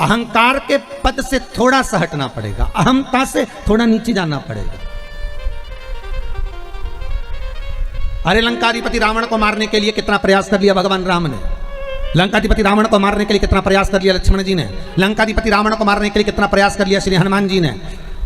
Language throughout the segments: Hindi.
अहंकार के पद से थोड़ा सा हटना पड़ेगा, अहमता से थोड़ा नीचे जाना पड़ेगा। अरे लंकाधिपति रावण को मारने के लिए कितना प्रयास कर लिया भगवान राम ने, लंकाधिपति रावण को मारने के लिए कितना प्रयास कर लिया लक्ष्मण जी ने, लंकाधिपति रावण को मारने के लिए कितना प्रयास कर लिया श्री हनुमान जी ने।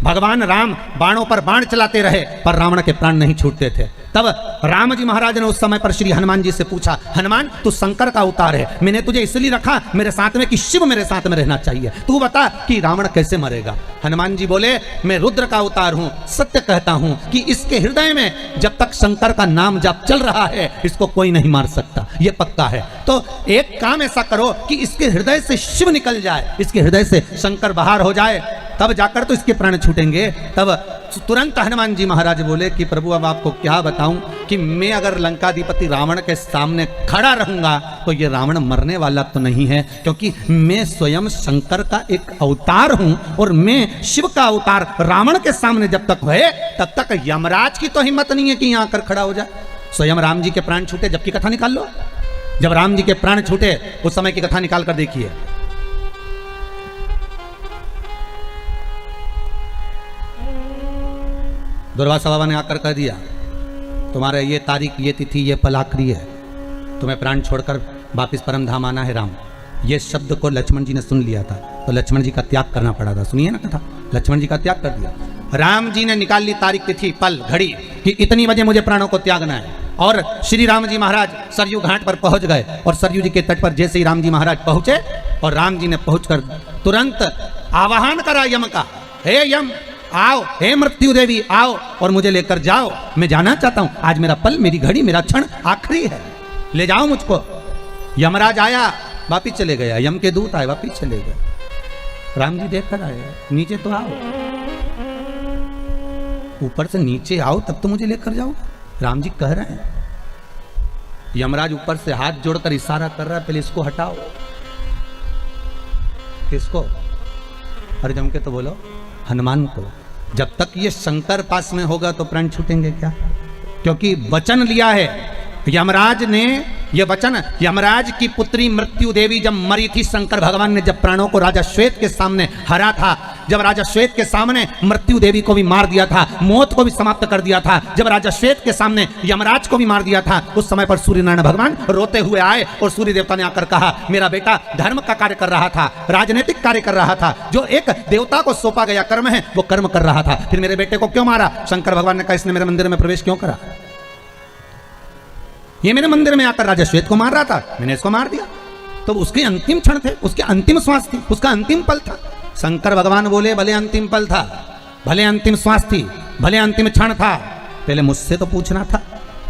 भगवान राम बाणों पर बाण चलाते रहे पर रावण के प्राण नहीं छूटते थे। तब राम जी महाराज ने उस समय पर श्री हनुमान जी से पूछा, हनुमान तू शंकर का अवतार है, मैंने तुझे इसलिए रखा मेरे साथ में कि शिव मेरे साथ में रहना चाहिए, तू बता कि रावण कैसे मरेगा। हनुमान जी बोले, मैं रुद्र का अवतार हूं, सत्य कहता हूं कि इसके हृदय में जब तक शंकर का नाम जप चल रहा है इसको कोई नहीं मार सकता, ये पक्का है। तो एक काम ऐसा करो कि इसके हृदय से शिव निकल जाए, इसके हृदय से शंकर बाहर हो जाए, तब जाकर तो इसके प्राण छूटेंगे। तब तुरंत हनुमान जी महाराज बोले कि प्रभु अब आपको क्या बताऊं कि मैं अगर लंकाधिपति रावण के सामने खड़ा रहूंगा तो ये रावण मरने वाला तो नहीं है, क्योंकि मैं स्वयं शंकर का एक अवतार हूं और मैं शिव का अवतार रावण के सामने जब तक है तब तक यमराज की तो हिम्मत नहीं है कि यहां आकर खड़ा हो जाए। स्वयं राम जी के प्राण छूटे जब की कथा निकाल लो, जब राम जी के प्राण छूटे उस समय की कथा निकाल कर देखिए। दुर्वासा बाबा ने आकर कह दिया तुम्हारे ये तारीख, ये तिथि, ये पल आखिरी है, तुम्हें प्राण छोड़कर वापिस परम धाम आना है राम। ये शब्द को लक्ष्मण जी ने सुन लिया था तो लक्ष्मण जी का त्याग करना पड़ा था। सुनिए ना कथा, लक्ष्मण जी का त्याग कर दिया। राम जी ने निकाल ली तारीख, तिथि, पल, घड़ी कि इतनी बजे मुझे प्राणों को त्यागना है। और श्री राम जी महाराज सरयू घाट पर पहुंच गए और सरयू जी के तट पर जैसे ही राम जी महाराज पहुंचे और राम जी ने पहुंचकर तुरंत आवाहन करा यम का, हे यम आओ, हे मृत्यु देवी आओ और मुझे लेकर जाओ, मैं जाना चाहता हूं, आज मेरा पल, मेरी घड़ी, मेरा क्षण आखिरी है, ले जाओ मुझको। यमराज आया, वापिस चले गया, यम के दूत आए, वापिस चले गए। राम जी देख कर आए, नीचे तो आओ, ऊपर से नीचे आओ तब तो मुझे लेकर जाओ, राम जी कह रहे हैं। यमराज ऊपर से हाथ जोड़कर इशारा कर रहा है, पहले इसको हटाओ। किसको? अरे जम के तो बोलो, हनुमान को। जब तक ये शंकर पास में होगा तो प्राण छूटेंगे क्या? क्योंकि वचन लिया है यमराज ने, ये वचन यमराज की पुत्री मृत्यु देवी जब मरी थी, शंकर भगवान ने जब प्राणों को राजा श्वेत के सामने हरा था, जब राजा श्वेत के सामने मृत्यु देवी को भी मार दिया था, मौत को भी समाप्त कर दिया था, जब राजा श्वेत के सामने यमराज को भी मार दिया था, उस समय पर सूर्य नारायण भगवान रोते हुए आए और सूर्य देवता ने आकर कहा, मेरा बेटा धर्म का कार्य कर रहा था, राजनीतिक कार्य कर रहा था, जो एक देवता को सौंपा गया कर्म है वो कर्म कर रहा था, फिर मेरे बेटे को क्यों मारा? शंकर भगवान ने कहा, इसने मेरे मंदिर में प्रवेश क्यों करा? ये मेरे मंदिर में आकर राजा श्वेत को मार रहा था, मैंने इसको मार दिया। तो उसके अंतिम क्षण थे, उसके अंतिम श्वास थी, उसका अंतिम पल था। शंकर भगवान बोले, भले अंतिम पल था, भले अंतिम श्वास थी, भले अंतिम क्षण था, पहले मुझसे तो पूछना था।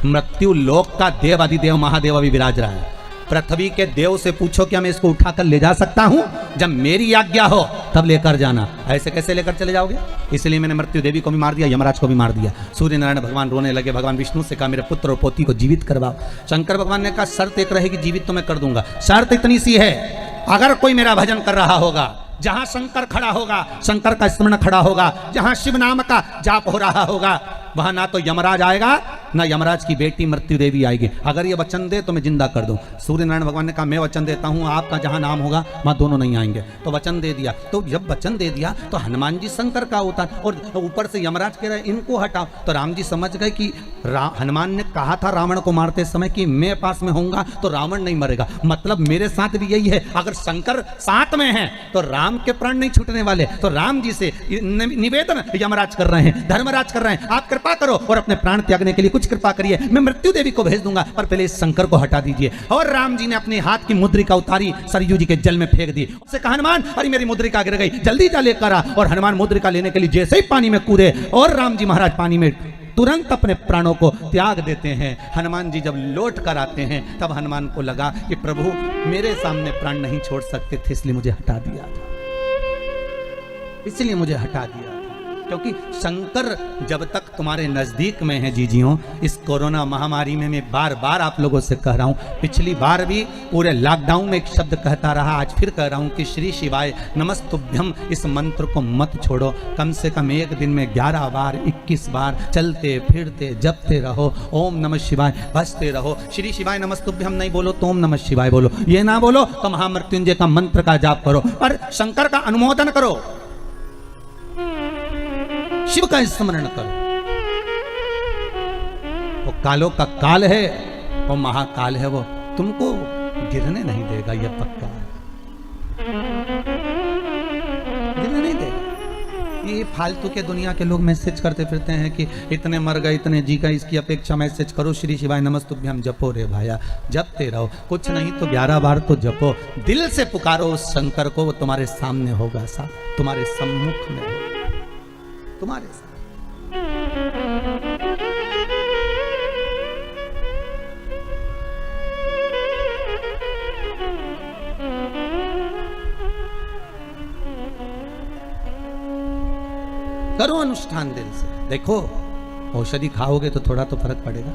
मृत्यु लोक का देव अधिदेव महादेव अभी विराज रहा है, पृथ्वी के देव से पूछो क्या मैं इसको उठाकर ले जा सकता हूं? जब मेरी आज्ञा हो तब लेकर जाना, ऐसे कैसे लेकर चले जाओगे? इसलिए मैंने मृत्यु देवी को भी मार दिया, यमराज को भी मार दिया। सूर्य नारायण भगवान रोने लगे, भगवान विष्णु से कहा, मेरे पुत्र और पोती को जीवित करवाओ। शंकर भगवान ने कहा, शर्त एक रहेगी, जीवित तो मैं कर दूंगा, शर्त इतनी सी है, अगर कोई मेरा भजन कर रहा होगा, जहां शंकर खड़ा होगा, शंकर का स्मरण खड़ा होगा, जहां शिव नाम का जाप हो रहा होगा, वहां ना तो यमराज आएगा ना यमराज की बेटी मृत्यु देवी आएगी। अगर ये वचन दे तो मैं जिंदा कर दूं। सूर्य नारायण भगवान ने कहा, मैं वचन देता हूं, आपका जहां नाम होगा वहां दोनों नहीं आएंगे। तो वचन दे दिया। तो जब वचन दे दिया तो हनुमान जी शंकर का अवतार और ऊपर से यमराज कह रहे इनको हटाओ। तो राम जी समझ गए कि हनुमान ने कहा था रावण को मारते समय कि मैं पास में होऊंगा तो रावण नहीं मरेगा, मतलब मेरे साथ भी यही है, अगर शंकर साथ में है तो राम के प्राण नहीं छूटने वाले। तो राम जी से निवेदन यमराज कर रहे हैं, धर्मराज कर रहे हैं, आप कृपा करो और अपने प्राण त्यागने के लिए कुछ कृपा करिए, मैं मृत्यु देवी को भेज दूंगा, पर पहले इस शंकर को हटा दीजिए। और राम जी ने अपने हाथ की मुद्रिका उतारी, सरयू जी के जल में फेंक दी। उससे कहा, हनुमान अरे मेरी मुद्रिका गिर गई, जल्दी जा लेकर आ। और हनुमान मुद्रिका लेने के लिए जैसे ही पानी में कूदे और राम जी महाराज पानी में तुरंत अपने प्राणों को त्याग देते हैं। हनुमान जी जब लौट कर आते हैं तब हनुमान को लगा कि प्रभु मेरे सामने प्राण नहीं छोड़ सकते थे, इसलिए मुझे हटा दिया था, इसलिए मुझे हटा दिया था। क्योंकि शंकर जब तक तुम्हारे नजदीक में है जीजियों, इस कोरोना महामारी में मैं बार बार आप लोगों से कह रहा हूं, पिछली बार भी पूरे लॉकडाउन में एक शब्द कहता रहा, आज फिर कह रहा हूं कि श्री शिवाय नमस्तुभ्यम इस मंत्र को मत छोड़ो। कम से कम एक दिन में 11 बार 21 बार चलते फिरते जपते रहो, ओम नमः शिवाय बसते रहो। श्री शिवाय नमस्तुभ्यम नहीं बोलो तो ओम नमः शिवाय बोलो, ये ना बोलो तो महामृत्युंजय का मंत्र का जाप करो, पर शंकर का अनुमोदन करो, शिव का स्मरण करो। वो कालों का काल है, वो महाकाल है, वो तुमको गिरने नहीं देगा, ये पक्का है, गिरने नहीं देगा। ये फालतू के दुनिया के लोग मैसेज करते फिरते हैं कि इतने मर गए इतने जी गए, इसकी अपेक्षा मैसेज करो श्री शिवाय नमस्तुभ्यम जपो रे भाया, जपते रहो, कुछ नहीं तो 11 बार तो जपो, दिल से पुकारो उस शंकर को, वो तुम्हारे सामने होगा, साथ तुम्हारे सम्मुख में होगा, तुम्हारे साथ। करो अनुष्ठान दिल से, देखो औषधि खाओगे तो थोड़ा तो फर्क पड़ेगा।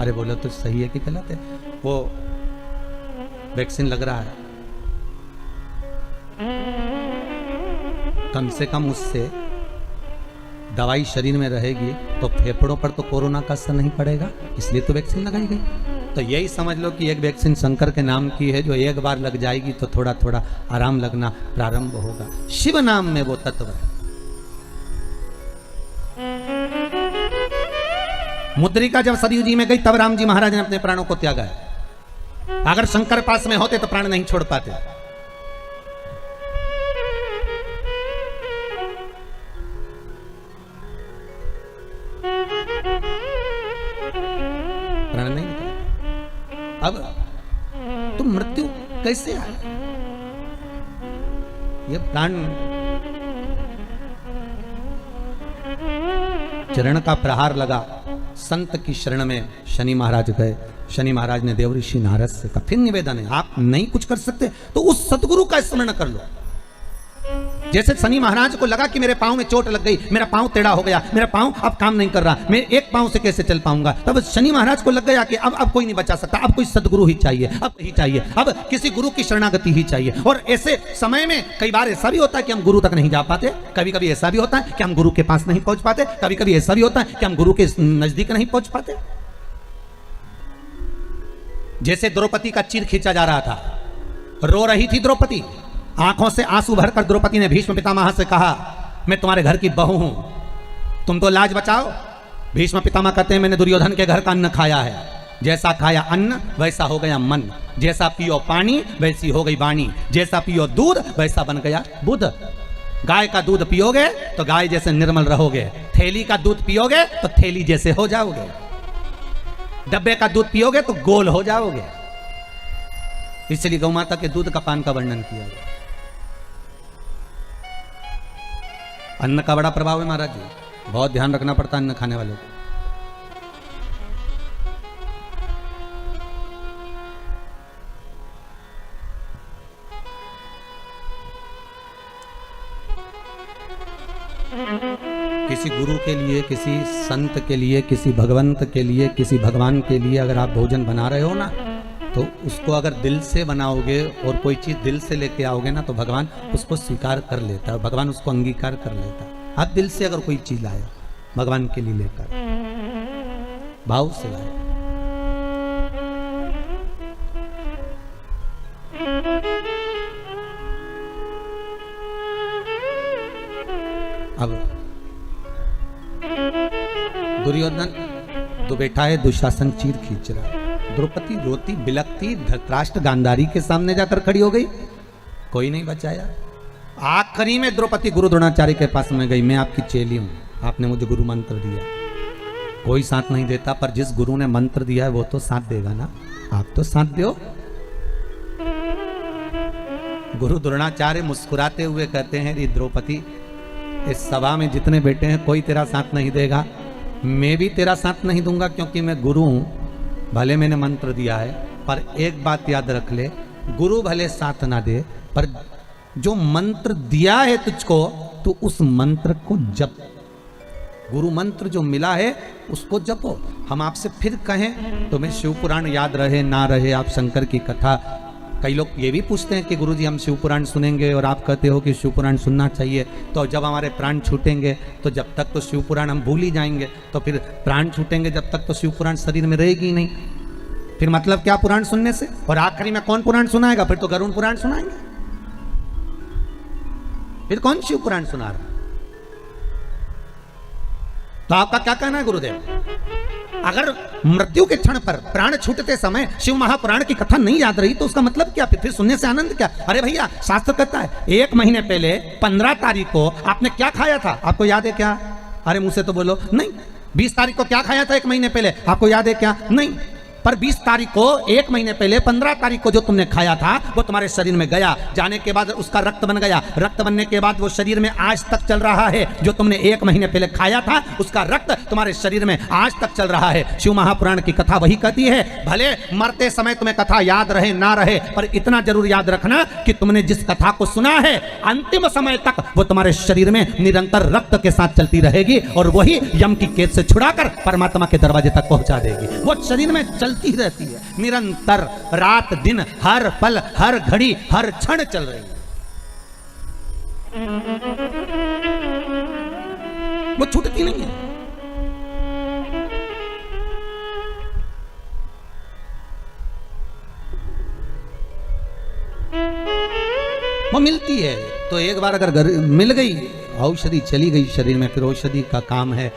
अरे बोलो तो सही है कि गलत है? वो वैक्सीन लग रहा है, कम से कम उससे दवाई शरीर में रहेगी तो फेफड़ों पर तो कोरोना का असर नहीं पड़ेगा, इसलिए तो वैक्सीन लगाई गई। तो यही समझ लो कि एक वैक्सीन शंकर के नाम की है, जो एक बार लग जाएगी तो थोड़ा थोड़ा आराम लगना प्रारंभ होगा। शिव नाम में वो तत्व है। मुद्रिका जब सरयू जी में गई तब राम जी महाराज ने अपने प्राणों को त्यागा है। अगर शंकर पास में होते तो प्राण नहीं छोड़ पाते। प्राण नहीं निकला। अब तुम मृत्यु कैसे आए? ये प्राण चरण का प्रहार लगा, संत की शरण में शनि महाराज गए। शनि महाराज ने देवऋषि नारद से कहा, फिर निवेदन है, आप नहीं कुछ कर सकते तो उस सतगुरु का स्मरण कर लो। जैसे शनि महाराज को लगा कि मेरे पांव में चोट लग गई, मेरा पांव टेढ़ा हो गया, मेरा पांव अब काम नहीं कर रहा, मैं एक पांव से कैसे चल पाऊंगा, तब शनि महाराज को लग गया कि अब कोई नहीं बचा सकता, अब कोई सदगुरु ही चाहिए, अब ही चाहिए, अब किसी गुरु की शरणागति ही चाहिए। और ऐसे समय में कई बार ऐसा भी होता है कि हम गुरु तक नहीं जा पाते, कभी कभी ऐसा भी होता है कि हम गुरु के पास नहीं पहुंच पाते, कभी कभी ऐसा भी होता है कि हम गुरु के नजदीक नहीं पहुंच पाते। जैसे द्रौपदी का चीर खींचा जा रहा था, रो रही थी द्रौपदी, आंखों से आंसू भरकर द्रौपदी ने भीष्म पितामह से कहा, मैं तुम्हारे घर की बहू हूं, तुम तो लाज बचाओ। भीष्म पितामह कहते हैं, मैंने दुर्योधन के घर का अन्न खाया है, जैसा खाया अन्न वैसा हो गया मन, जैसा पियो पानी वैसी हो गई वाणी, जैसा पियो दूध वैसा बन गया बुध। गाय का दूध पियोगे तो गाय जैसे निर्मल रहोगे, थैली का दूध पियोगे तो थैली जैसे हो जाओगे, डब्बे का दूध पियोगे तो गोल हो जाओगे। इसलिए गौ माता के दूध का पान का वर्णन किया गया। अन्न का बड़ा प्रभाव है महाराज जी, बहुत ध्यान रखना पड़ता है अन्न खाने वालों को। किसी गुरु के लिए, किसी संत के लिए, किसी भगवंत के लिए, किसी भगवान के लिए अगर आप भोजन बना रहे हो ना, तो उसको अगर दिल से बनाओगे और कोई चीज़ दिल से लेके आओगे ना, तो भगवान उसको स्वीकार कर लेता है, भगवान उसको अंगीकार कर लेता है। आप दिल से अगर कोई चीज़ लाए भगवान के लिए लेकर, भाव से लाए, अब दुर्योधन तो बैठा है, दुशासन चीर खींच रहा है, द्रौपदी रोती बिलकती धृतराष्ट्र गांधारी के सामने जाकर खड़ी हो गई, कोई नहीं बचाया। आखिरी में द्रौपदी गुरु द्रोणाचार्य के पास में गई, मैं आपकी चेली हूं, आपने मुझे गुरु मंत्र दिया। कोई साथ नहीं देता, पर जिस गुरु ने मंत्र दिया है वो तो साथ देगा ना, आप तो साथ दो। गुरु द्रोणाचार्य मुस्कुराते हुए कहते हैं, द्रौपदी इस सभा में जितने बैठे हैं कोई तेरा साथ नहीं देगा, मैं भी तेरा साथ नहीं दूंगा, क्योंकि मैं गुरु हूं। भले मैंने मंत्र दिया है, पर एक बात याद रख ले, गुरु भले साथ ना दे, पर जो मंत्र दिया है तुझको तो उस मंत्र को जप, गुरु मंत्र जो मिला है उसको जपो। हम आपसे फिर कहें तुम्हें शिव पुराण याद रहे ना रहे, आप शंकर की कथा, कई लोग ये भी पूछते हैं कि गुरुजी हम शिव पुराण सुनेंगे और आप कहते हो कि शिव पुराण सुनना चाहिए, तो जब हमारे प्राण छूटेंगे तो जब तक तो शिव पुराण हम भूल ही जाएंगे, तो फिर प्राण छूटेंगे जब तक तो शिव पुराण शरीर में रहेगी ही नहीं, फिर मतलब क्या पुराण सुनने से? और आखिरी में कौन पुराण सुनाएगा? फिर तो गरुड़ पुराण सुनाएंगे, फिर कौन शिव पुराण सुना रहा? तो आपका क्या कहना है गुरुदेव? अगर मृत्यु के क्षण पर प्राण छूटते समय शिव महापुराण की कथा नहीं याद रही तो उसका मतलब क्या? फिर सुनने से आनंद क्या? अरे भैया शास्त्र कहता है 1 महीने पहले 15 तारीख को आपने क्या खाया था, आपको याद है क्या? अरे मुंह से तो बोलो नहीं। 20 तारीख को क्या खाया था 1 महीने पहले, आपको याद है क्या? नहीं। पर 20 तारीख को 1 महीने पहले 15 तारीख को जो तुमने खाया था वो तुम्हारे शरीर में गया, जाने के बाद उसका रक्त बन गया, रक्त बनने के बाद वो शरीर में आज तक चल रहा है। जो तुमने 1 महीने पहले खाया था उसका रक्त तुम्हारे शरीर में आज तक चल रहा है। शिव महापुराण की कथा वही कहती है, भले मरते समय तुम्हें कथा याद रहे ना रहे, पर इतना जरूर याद रखना कि तुमने जिस कथा को सुना है अंतिम समय तक वो तुम्हारे शरीर में निरंतर रक्त के साथ चलती रहेगी और वही यम की कैद से छुड़ाकर परमात्मा के दरवाजे तक पहुंचा देगी। वो शरीर में चलती रहती है निरंतर, रात दिन, हर पल, हर घड़ी, हर क्षण चल रही है, वो छूटती नहीं है। वो मिलती है तो एक बार अगर मिल गई औषधि चली गई शरीर में, फिर औषधि का काम है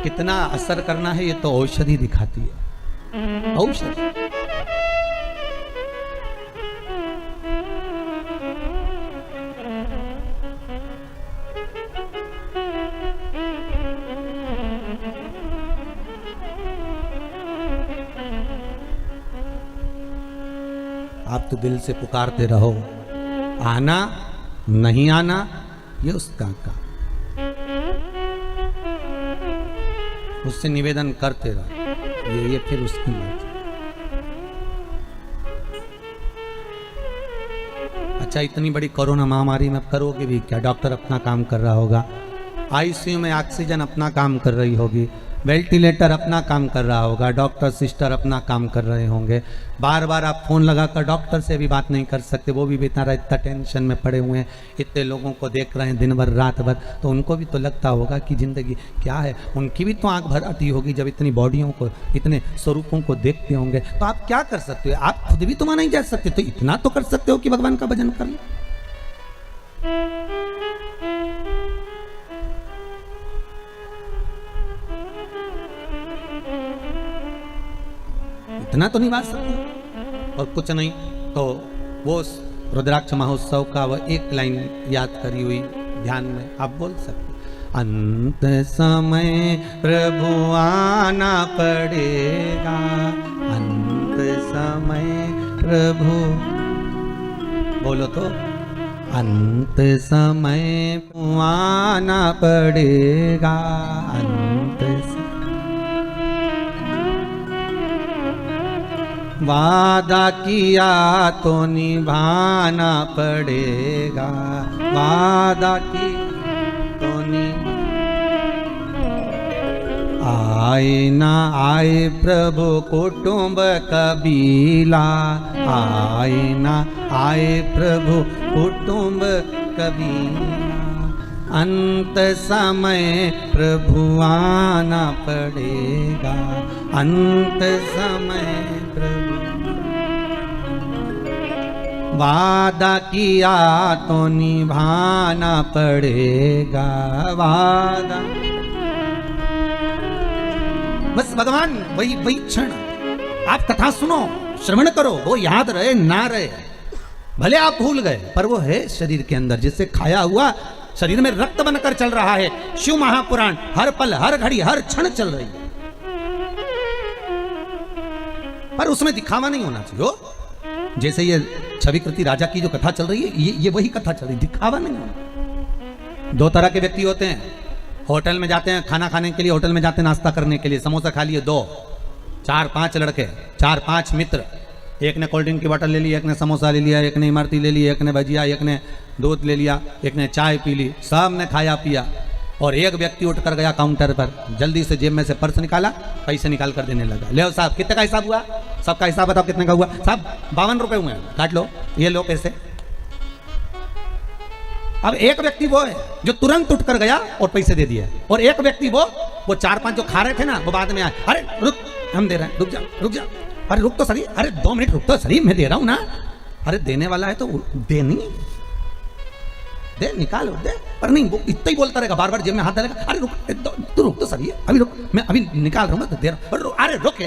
कितना असर करना है, ये तो औषधि दिखाती है। औषधि आप तो दिल से पुकारते रहो, आना नहीं आना ये उसका काम, उससे निवेदन करते रहो, ये फिर उसकी मर्जी। अच्छा इतनी बड़ी कोरोना महामारी में करोगे भी क्या? डॉक्टर अपना काम कर रहा होगा, आईसीयू में ऑक्सीजन अपना काम कर रही होगी, वेंटिलेटर अपना काम कर रहा होगा, डॉक्टर सिस्टर अपना काम कर रहे होंगे। बार बार आप फोन लगाकर डॉक्टर से भी बात नहीं कर सकते, वो भी बेचारा इतना टेंशन में पड़े हुए हैं, इतने लोगों को देख रहे हैं दिन भर रात भर, तो उनको भी तो लगता होगा कि ज़िंदगी क्या है। उनकी भी तो आंख भर आती होगी जब इतनी बॉडियों को, इतने स्वरूपों को देखते होंगे। तो आप क्या कर सकते हो? आप खुद भी तो नहीं जा सकते, तो इतना तो कर सकते हो कि भगवान का भजन कर लो। इतना तो नहीं बात सकते, और कुछ नहीं तो वो रुद्राक्ष महोत्सव का वो एक लाइन याद करी हुई ध्यान में आप बोल सकते, अंत समय प्रभु आना पड़ेगा, अंत समय प्रभु, बोलो तो, अंत समय आना पड़ेगा, अंत समय वादा किया तो निभाना पड़ेगा, वादा की तो आए ना आए प्रभु कुटुंब कबीला, आए ना आए प्रभु कुटुंब कबीला, अंत समय प्रभु आना पड़ेगा, अंत समय प्रभु वादा किया तो निभाना पड़ेगा, वादा। बस भगवान वही क्षण, आप कथा सुनो, श्रवण करो, वो याद रहे ना रहे, भले आप भूल गए पर वो है शरीर के अंदर, जिससे खाया हुआ शरीर में रक्त बनकर चल रहा है। शिव महापुराण हर पल, हर घड़ी, हर क्षण चल रही है, पर उसमें दिखावा नहीं होना चाहिए। जैसे ये छविकृति राजा की जो कथा चल रही है, ये वही कथा चल रही, दिखावा नहीं होना। 2 तरह के व्यक्ति होते हैं, होटल में जाते हैं खाना खाने के लिए, होटल में जाते हैं नाश्ता करने के लिए, समोसा खा लिए 2, 4-5 लड़के, 4-5 मित्र, एक ने कोल्ड ड्रिंक की बोतल ले ली, एक ने समोसा ले लिया, एक ने इमरती ले ली, एक ने भजिया, एक ने दूध ले लिया, एक ने चाय पी ली, सब ने खाया पिया, और एक व्यक्ति उठ कर गया काउंटर पर, जल्दी से जेब में से पर्स निकाला, पैसे निकाल कर देने लगा। ले साहब कितने का हिसाब हुआ? सबका हिसाब बताओ कितने का हुआ? साहब 52 रुपए हुए, काट लो, ये लो पैसे। अब एक व्यक्ति वो है जो तुरंत उठ कर गया और पैसे दे दिए, और एक व्यक्ति वो 4-5 जो खा रहे थे ना, वो बाद में आए, अरे रुक, हम दे रहे हैं, रुक जा, अरे रुक तो सही, अरे 2 मिनट रुक तो सही, मैं दे रहा हूं ना। अरे देने वाला है तो दे, नहीं दे, निकालो दे, पर नहीं वो इतना ही बोलता रहेगा, बार बार जेब में हाथ डालेगा, अरे रुक, तू रुक तो सही है, अभी रुक, मैं अभी निकाल रहा हूँ, तो दे रहा हूँ, अरे रुक,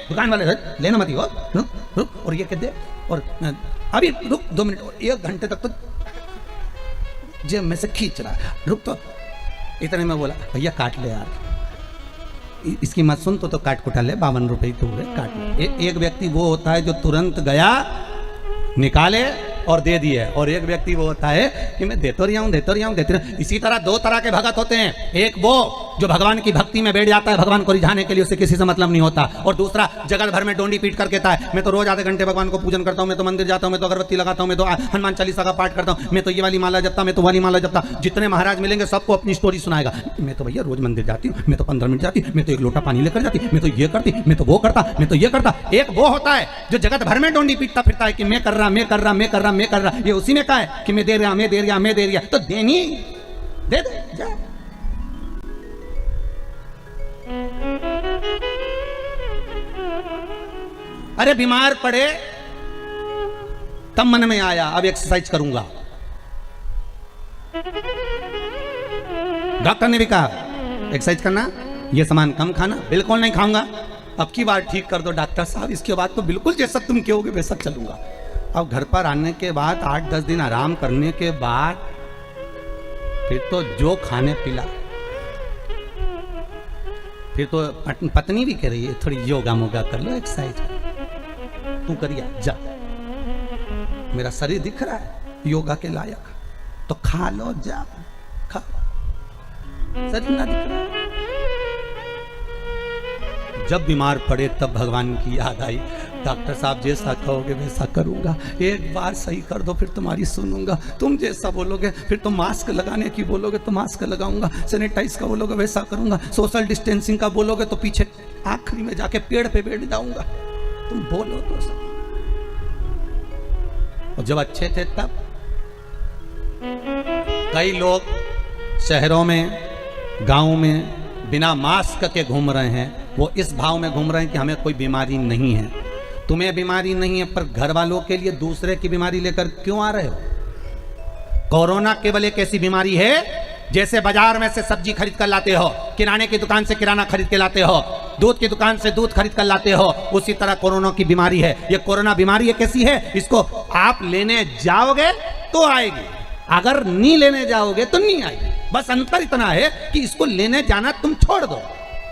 दुकान वाले लेना मत, रुक रुक, और ये कह दे, और अभी रुक 2 मिनट, और 1 घंटे तक तो जेब में से खींच रहा है, रुक तो। इतने में बोला, भैया काट ले यार, इसकी मत सुन, तो काट कुटा ले, 52 रुपए तो हुए, काट ले। एक व्यक्ति वो होता है जो तुरंत गया, निकाले और दे दिए, और एक व्यक्ति वो होता है कि मैं देता रहा हूं। इसी तरह 2 तरह के भगत होते हैं, एक वो जो भगवान की भक्ति में बैठ जाता है, भगवान को रिझाने के लिए, उसे किसी से मतलब नहीं होता, और दूसरा जगत भर में डोंडी पीट कर कहता है, मैं तो रोज आधे घंटे भगवान को पूजन करता हूं, मैं तो मंदिर जाता हूं, मैं तो अगरबत्ती लगाता हूं, मैं तो हनुमान चालीसा का पाठ करता हूं, मैं तो ये वाली माला जपता, मैं तो वाली माला जपता। जितने महाराज मिलेंगे सबको अपनी स्टोरी सुनाएगा, मैं तो भैया रोज मंदिर जाती हूँ, मैं तो 15 मिनट जाती, मैं तो 1 लोटा पानी लेकर जाती, मैं तो ये करती, मैं तो वो करता, मैं तो ये करता। एक वो होता है जो जगत भर में डोंडी पीटता फिरता है कि मैं कर रहा, ये उसी में कहा है कि मैं दे रहा, तो देनी दे जा। अरे बीमार पड़े तब मन में आया अब एक्सरसाइज करूंगा, डॉक्टर ने भी कहा एक्सरसाइज करना, ये सामान कम खाना, बिल्कुल नहीं खाऊंगा, अब की बार ठीक कर दो डॉक्टर साहब, इसके बाद तो बिल्कुल जैसा तुम कहोगे वैसा चलूंगा। अब घर पर आने के बाद 8-10 दिन आराम करने के बाद फिर तो जो खाने पिला, फिर तो पत्नी भी कह रही है थोड़ी योगा मोगा कर लो, एक्सरसाइज तू करिया जा, मेरा शरीर दिख रहा है योगा के लायक, तो खा लो, जा खा, शरीर ना दिख रहा है। जब बीमार पड़े तब भगवान की याद आई, डॉक्टर साहब जैसा कहोगे वैसा करूंगा, एक बार सही कर दो फिर तुम्हारी सुनूंगा, तुम जैसा बोलोगे फिर तुम मास्क लगाने की बोलोगे तो मास्क लगाऊंगा, सैनिटाइज का बोलोगे वैसा करूंगा, सोशल डिस्टेंसिंग का बोलोगे तो पीछे आखिरी में जाके पेड़ पे बैठ जाऊंगा, तुम बोलो तो सब। और जब अच्छे थे तब कई लोग शहरों में गांव में बिना मास्क के घूम रहे हैं, वो इस भाव में घूम रहे हैं कि हमें कोई बीमारी नहीं है। तुम्हें बीमारी नहीं है पर घर वालों के लिए दूसरे की बीमारी लेकर क्यों आ रहे हो? कोरोना केवल एक ऐसी बीमारी है जैसे बाजार में से सब्जी खरीद कर लाते हो, किराने की दुकान से किराना खरीद के लाते हो, दूध की दुकान से दूध खरीद कर लाते हो, उसी तरह कोरोना की बीमारी है। ये कोरोना बीमारी एक कैसी है, इसको आप लेने जाओगे तो आएगी, अगर नहीं लेने जाओगे तो नहीं आएगी। बस अंतर इतना है कि इसको लेने जाना तुम छोड़ दो।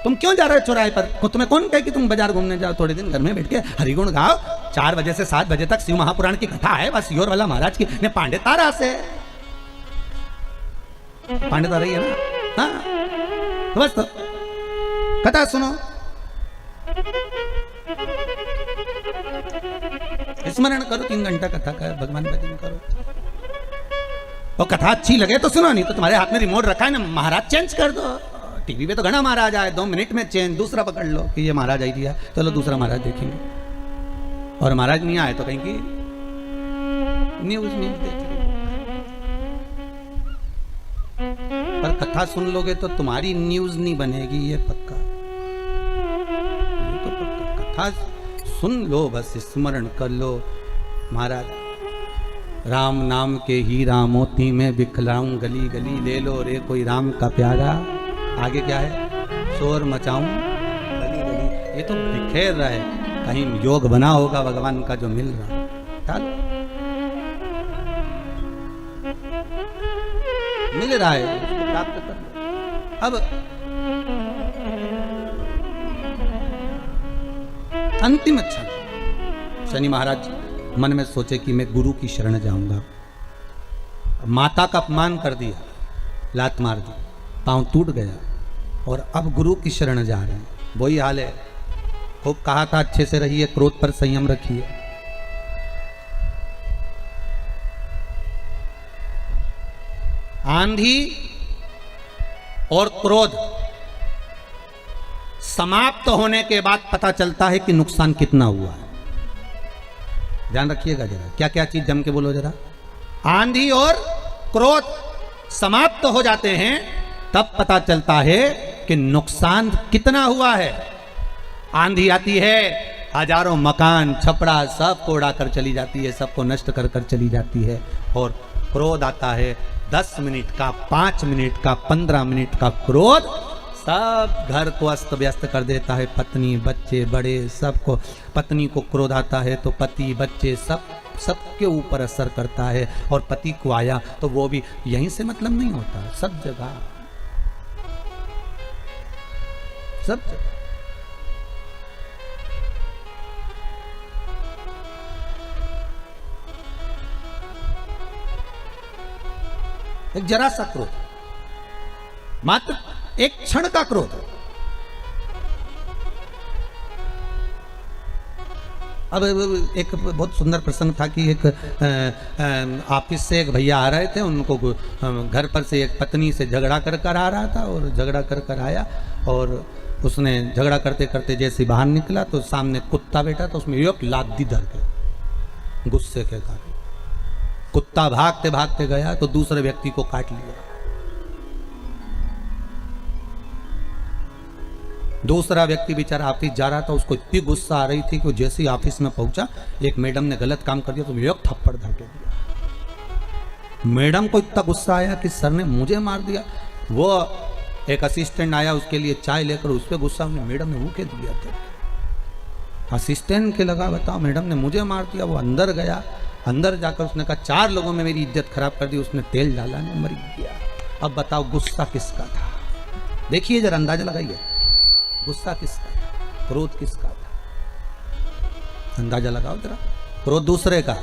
तुम क्यों जा रहे हो चौराहे पर? तुम्हें कौन कहे कि तुम बाजार घूमने जाओ? थोड़े दिन घर में बैठ के हरिगुण गाओ, 4 बजे से 7 बजे तक शिव महापुराण की कथा है, बस योर वाला महाराज की ने पांडे तारा से पांडे तारा ही है ना, हाँ तो बस तो कथा सुनो, स्मरण करो, 3 घंटा कथा का भगवान भजन करो, और कथा अच्छी लगे तो सुनो, नहीं तो तुम्हारे हाथ में रिमोट रखा है ना, महाराज चेंज कर दो। टीवी पे तो घना महाराज आए, 2 मिनट में चेंज, दूसरा पकड़ लो कि ये महाराज आई दिया, चलो दूसरा महाराज देखेंगे, और महाराज नहीं आए तो कहेंगे न्यूज देखेंगे। पर कथा सुन लोगे तो तुम्हारी न्यूज नहीं बनेगी, ये पक्का, ये तो पक्का। कथा सुन लो, बस स्मरण कर लो, महाराज राम नाम के हीरा मोती में बिखलाऊं गली गली, ले लो रे कोई राम का प्यारा, आगे क्या है, शोर मचाऊं गली गली। ये तो बिखेर रहा है, कहीं योग बना होगा भगवान का जो मिल रहा है, मिल रहा है उसको प्राप्त कर लो। अब अंतिम क्षण शनि महाराज मन में सोचे कि मैं गुरु की शरण जाऊंगा। माता का अपमान कर दिया, लात मार दी, पांव टूट गया, और अब गुरु की शरण जा रहे हैं। वही हाल है, खूब कहा था अच्छे से रहिए, क्रोध पर संयम रखिए, आंधी और क्रोध समाप्त होने के बाद पता चलता है कि नुकसान कितना हुआ है। ध्यान रखिएगा जरा, क्या क्या चीज जम के बोलो जरा। आंधी और क्रोध समाप्त हो जाते हैं तब पता चलता है कि नुकसान कितना हुआ है। आंधी आती है, हजारों मकान छपड़ा सबको उड़ाकर चली जाती है, सबको नष्ट कर कर चली जाती है। और क्रोध आता है, 10 मिनट का, 5 मिनट का, 15 मिनट का क्रोध सब घर को अस्त व्यस्त कर देता है। पत्नी, बच्चे, बड़े, सबको। पत्नी को क्रोध आता है तो पति, बच्चे, सबके ऊपर असर करता है। और पति को आया तो वो भी यहीं से मतलब नहीं होता, सब जगह, सब जगह। एक जरा सा क्रोध, मात्र एक क्षण का क्रोध। अब एक बहुत सुंदर प्रसंग था कि एक ऑफिस से एक भैया आ रहे थे, उनको घर पर से एक पत्नी से झगड़ा कर कर आ रहा था। और झगड़ा कर कर आया और उसने झगड़ा करते करते जैसे बाहर निकला तो सामने कुत्ता बैठा, तो उसमें एक लात धर के गुस्से के कारण कुत्ता भागते भागते गया तो दूसरे व्यक्ति को काट लिया। दूसरा व्यक्ति बेचारा ऑफिस जा रहा था, उसको इतनी गुस्सा आ रही थी कि जैसे ही ऑफिस में पहुंचा, एक मैडम ने गलत काम कर दिया तो एक थप्पड़ धर के दिया। मैडम को इतना गुस्सा आया कि सर ने मुझे मार दिया। वो एक असिस्टेंट आया, उसके लिए चाय लेकर, उस पर गुस्सा मैडम ने मुँह के दिया था। असिस्टेंट के लगा, बताओ मैडम ने मुझे मार दिया। वो अंदर गया, अंदर जाकर उसने कहा 4 लोगों में मेरी इज्जत खराब कर दी। उसने तेल डाला, ने मर गया। अब बताओ गुस्सा किसका था? देखिए जरा, अंदाजा लगाइए, गुस्सा किसका था, क्रोध किसका था? अंदाजा लगाओ जरा। क्रोध दूसरे का,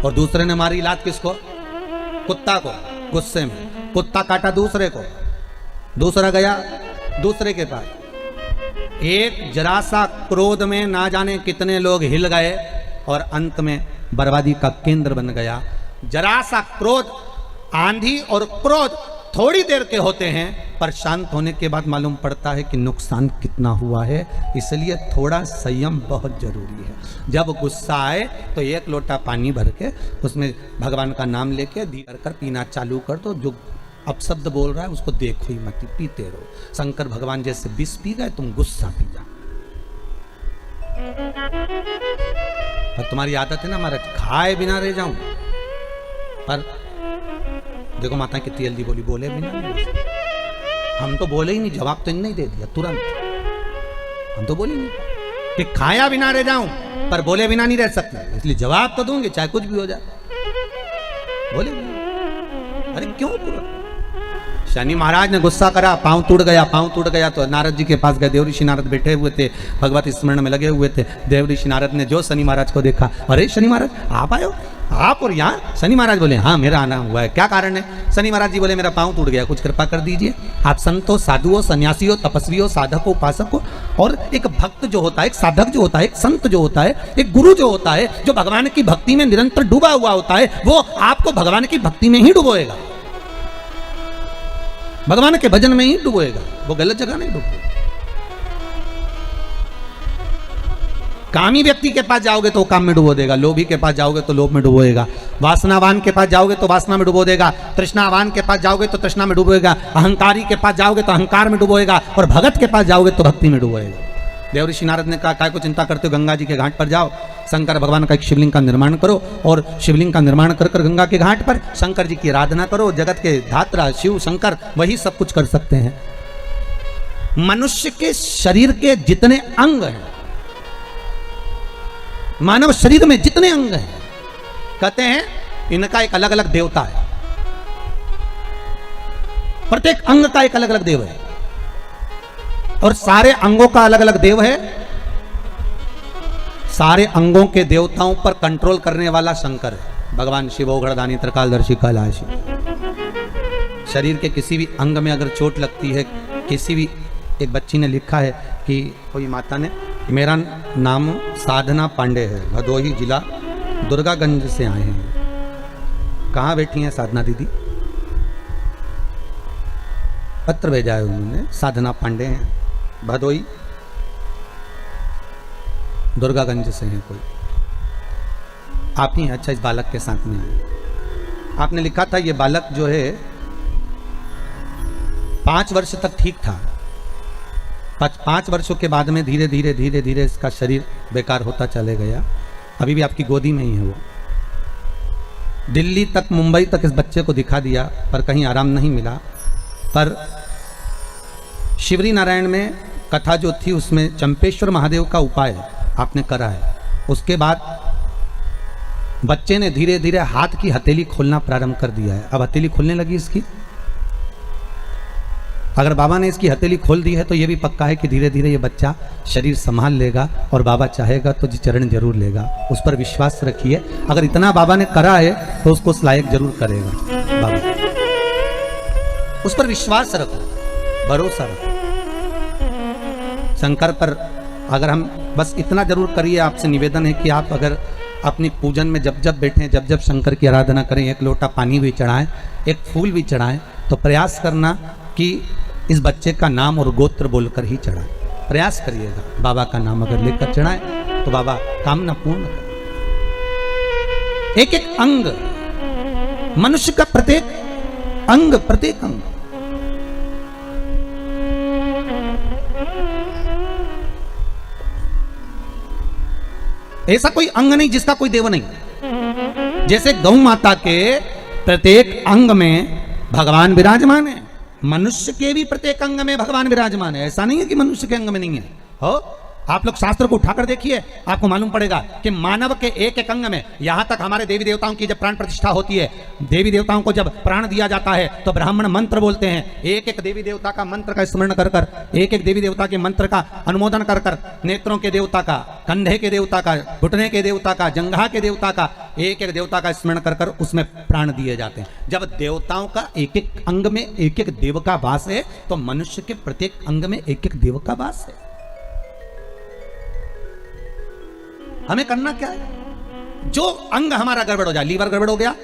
और दूसरे ने मारी लात किसको? कुत्ता को, गुस्से में। कुत्ता काटा दूसरे को, दूसरा गया दूसरे के पास। एक जरा सा क्रोध में ना जाने कितने लोग हिल गए और अंत में बर्बादी का केंद्र बन गया। जरा सा क्रोध, आंधी और क्रोध थोड़ी देर के होते हैं, पर शांत होने के बाद मालूम पड़ता है कि नुकसान कितना हुआ है। इसलिए थोड़ा संयम बहुत जरूरी है। जब गुस्सा आए तो 1 लोटा पानी भर के उसमें भगवान का नाम लेके धीरे कर पीना चालू कर दो। जो अपशब्द बोल रहा है उसको देखो ही मत, पीते रहो। शंकर भगवान जैसे विष पी गए, तुम गुस्सा पी जाओ। पर तुम्हारी आदत है ना महाराज, खाए बिना रह जाऊं। पर देखो माता कितनी जल्दी बोली, बोले बिना नहीं। हम तो बोले ही नहीं, जवाब तो नहीं दे दिया तुरंत। हम तो बोले नहीं कि खाया बिना रह जाऊं, पर बोले बिना नहीं रह सकते। इसलिए जवाब तो दूंगे चाहे कुछ भी हो जाए, बोले बिना। अरे क्यों? शनि महाराज ने गुस्सा करा, पांव टूट गया, पांव टूट गया तो नारद जी के पास गए। देव ऋषि नारद बैठे हुए थे, भगवत स्मरण में लगे हुए थे। देव ऋषि नारद ने जो शनि महाराज को देखा, अरे शनि महाराज आप आए हो, आप और यहाँ? शनि महाराज बोले हाँ मेरा आना हुआ है, क्या कारण है? शनि महाराज जी बोले मेरा पांव टूट गया, कुछ कृपा कर दीजिए। आप संत हो, साधु हो, सन्यासी हो, तपस्वी हो, साधक हो, उपासक हो। और एक भक्त जो होता है, एक साधक जो होता है, एक संत जो होता है, एक गुरु जो होता है, जो भगवान की भक्ति में निरंतर डूबा हुआ होता है, वो आपको भगवान की भक्ति में ही डुबोएगा, भगवान के भजन में ही डुबोएगा, वो गलत जगह नहीं डुबोएगा। कामी व्यक्ति के पास जाओगे तो वो काम में डुबो देगा, लोभी के पास जाओगे तो लोभ में डुबोएगा, वासनावान के पास जाओगे तो वासना में डुबो देगा, तृष्णावान के पास जाओगे तो तृष्णा में डुबोएगा, अहंकारी के पास जाओगे तो अहंकार में डुबोएगा, और भगत के पास जाओगे तो भक्ति में डुबोएगा। देव ऋषि नारद ने कहा काय को चिंता करते हो, गंगा जी के घाट पर जाओ, शंकर भगवान का एक शिवलिंग का निर्माण करो, और शिवलिंग का निर्माण कर कर गंगा के घाट पर शंकर जी की आराधना करो। जगत के धात्रा शिव शंकर वही सब कुछ कर सकते हैं। मनुष्य के शरीर के जितने अंग हैं, मानव शरीर में जितने अंग हैं, कहते हैं इनका एक अलग अलग देवता है। प्रत्येक अंग का एक अलग अलग देव है, और सारे अंगों का अलग अलग देव है। सारे अंगों के देवताओं पर कंट्रोल करने वाला शंकर है, भगवान शिव ओघड़दानी त्रिकालदर्शी कैलाशी। शरीर के किसी भी अंग में अगर चोट लगती है, किसी भी, एक बच्ची ने लिखा है कि कोई माता ने, मेरा नाम साधना पांडे है, भदोही जिला दुर्गागंज से आए हैं। कहाँ बैठी हैं साधना दीदी? पत्र भेजा है उन्होंने, साधना पांडे हैं, भदोई दुर्गागंज से हैं कोई, आप ही हैं। अच्छा, इस बालक के साथ में आपने लिखा था ये बालक जो है 5 वर्ष तक ठीक था, 5 वर्षों के बाद में धीरे धीरे धीरे धीरे इसका शरीर बेकार होता चले गया। अभी भी आपकी गोदी में ही है वो। दिल्ली तक, मुंबई तक इस बच्चे को दिखा दिया पर कहीं आराम नहीं मिला। पर शिवरी नारायण में कथा जो थी उसमें चंपेश्वर महादेव का उपाय आपने करा है। उसके बाद बच्चे ने धीरे धीरे हाथ की हथेली खोलना प्रारंभ कर दिया है। अब हथेली खुलने लगी इसकी। अगर बाबा ने इसकी हथेली खोल दी है तो यह भी पक्का है कि धीरे धीरे ये बच्चा शरीर संभाल लेगा और बाबा चाहेगा तो जी चरण जरूर लेगा। उस पर विश्वास रखिए। अगर इतना बाबा ने करा है तो उसको उस लायक जरूर करेगा बाबा। उस पर विश्वास रखो, भरोसा रखो। शंकर पर अगर हम बस इतना जरूर करिए, आपसे निवेदन है कि आप अगर अपनी पूजन में जब जब बैठें, जब जब शंकर की आराधना करें, एक लोटा पानी भी चढ़ाएं, एक फूल भी चढ़ाएं, तो प्रयास करना कि इस बच्चे का नाम और गोत्र बोलकर ही चढ़ाएं। प्रयास करिएगा। बाबा का नाम अगर लेकर चढ़ाएं तो बाबा कामना पूर्ण करें। एक एक अंग, मनुष्य का प्रत्येक अंग, प्रत्येक अंग ऐसा कोई अंग नहीं जिसका कोई देव नहीं। जैसे गौ माता के प्रत्येक अंग में भगवान विराजमान है, मनुष्य के भी प्रत्येक अंग में भगवान विराजमान है। ऐसा नहीं है कि मनुष्य के अंग में नहीं है। हो, आप लोग शास्त्र को उठाकर देखिए, आपको मालूम पड़ेगा कि मानव के एक एक अंग में, यहां तक हमारे देवी देवताओं की जब प्राण प्रतिष्ठा होती है, देवी देवताओं को जब प्राण दिया जाता है तो ब्राह्मण मंत्र बोलते हैं। एक एक देवी देवता का मंत्र का स्मरण कर कर, एक एक देवी देवता के मंत्र का अनुमोदन कर कर, नेत्रों के देवता का, कंधे के देवता का, घुटने के देवता का, जंघा के देवता का, एक एक देवता का स्मरण कर कर उसमें प्राण दिए जाते हैं। जब देवताओं का एक एक अंग में एक एक देव का वास है तो मनुष्य के प्रत्येक अंग में एक एक देव का वास है। हमें करना क्या है? जो अंग हमारा गड़बड़ हो जाए, लीवर गड़बड़ हो गया,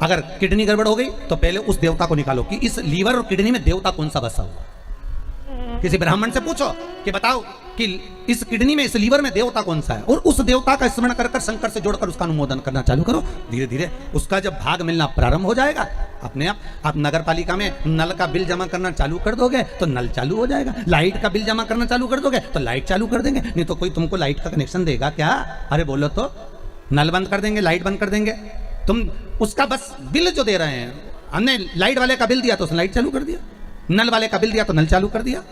अगर किडनी गड़बड़ हो गई तो पहले उस देवता को निकालो कि इस लीवर और किडनी में देवता कौन सा बसा हुआ। किसी ब्राह्मण से पूछो कि बताओ कि इस किडनी में, इस लीवर में देवता कौन सा है, और उस देवता का स्मरण कर कर शंकर से जोड़कर उसका अनुमोदन करना चालू करो। धीरे धीरे उसका जब भाग मिलना प्रारंभ हो जाएगा, अपने आप नगर पालिका में नल का बिल जमा करना चालू कर दोगे तो नल चालू हो जाएगा। लाइट का बिल जमा करना चालू कर दोगे तो लाइट चालू कर देंगे। नहीं तो कोई तुमको लाइट का कनेक्शन देगा क्या? अरे बोलो तो, नल बंद कर देंगे, लाइट बंद कर देंगे। तुम उसका बस बिल जो दे रहे हैं, हमने लाइट वाले का बिल दिया तो उसने लाइट चालू कर दिया, नल वाले का बिल दिया तो नल चालू कर दिया,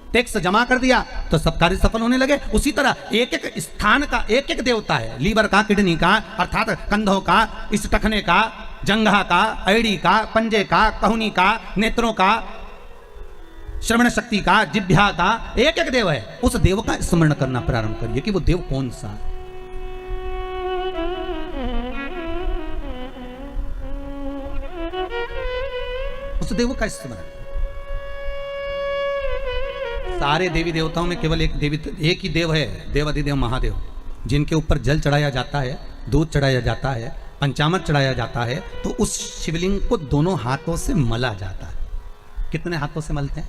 टैक्स जमा कर दिया तो सब कार्य सफल होने लगे। उसी तरह एक एक स्थान का एक एक देवता है, लीवर का, किडनी का, अर्थात कंधों का, इस टखने का, जंघा का, ऐड़ी का, पंजे का, कहुनी का, नेत्रों का, श्रवण शक्ति का, जिह्वा का, एक एक देव है। उस देव का स्मरण करना प्रारंभ करिए कि वो देव कौन सा है। उस देव का स्मरण। सारे देवी देवताओं में केवल एक ही देव है, देवाधिदेव महादेव, जिनके ऊपर जल चढ़ाया जाता है, दूध चढ़ाया जाता है, पंचामृत चढ़ाया जाता है, तो उस शिवलिंग को दोनों हाथों से मला जाता है। कितने हाथों से मलते हैं?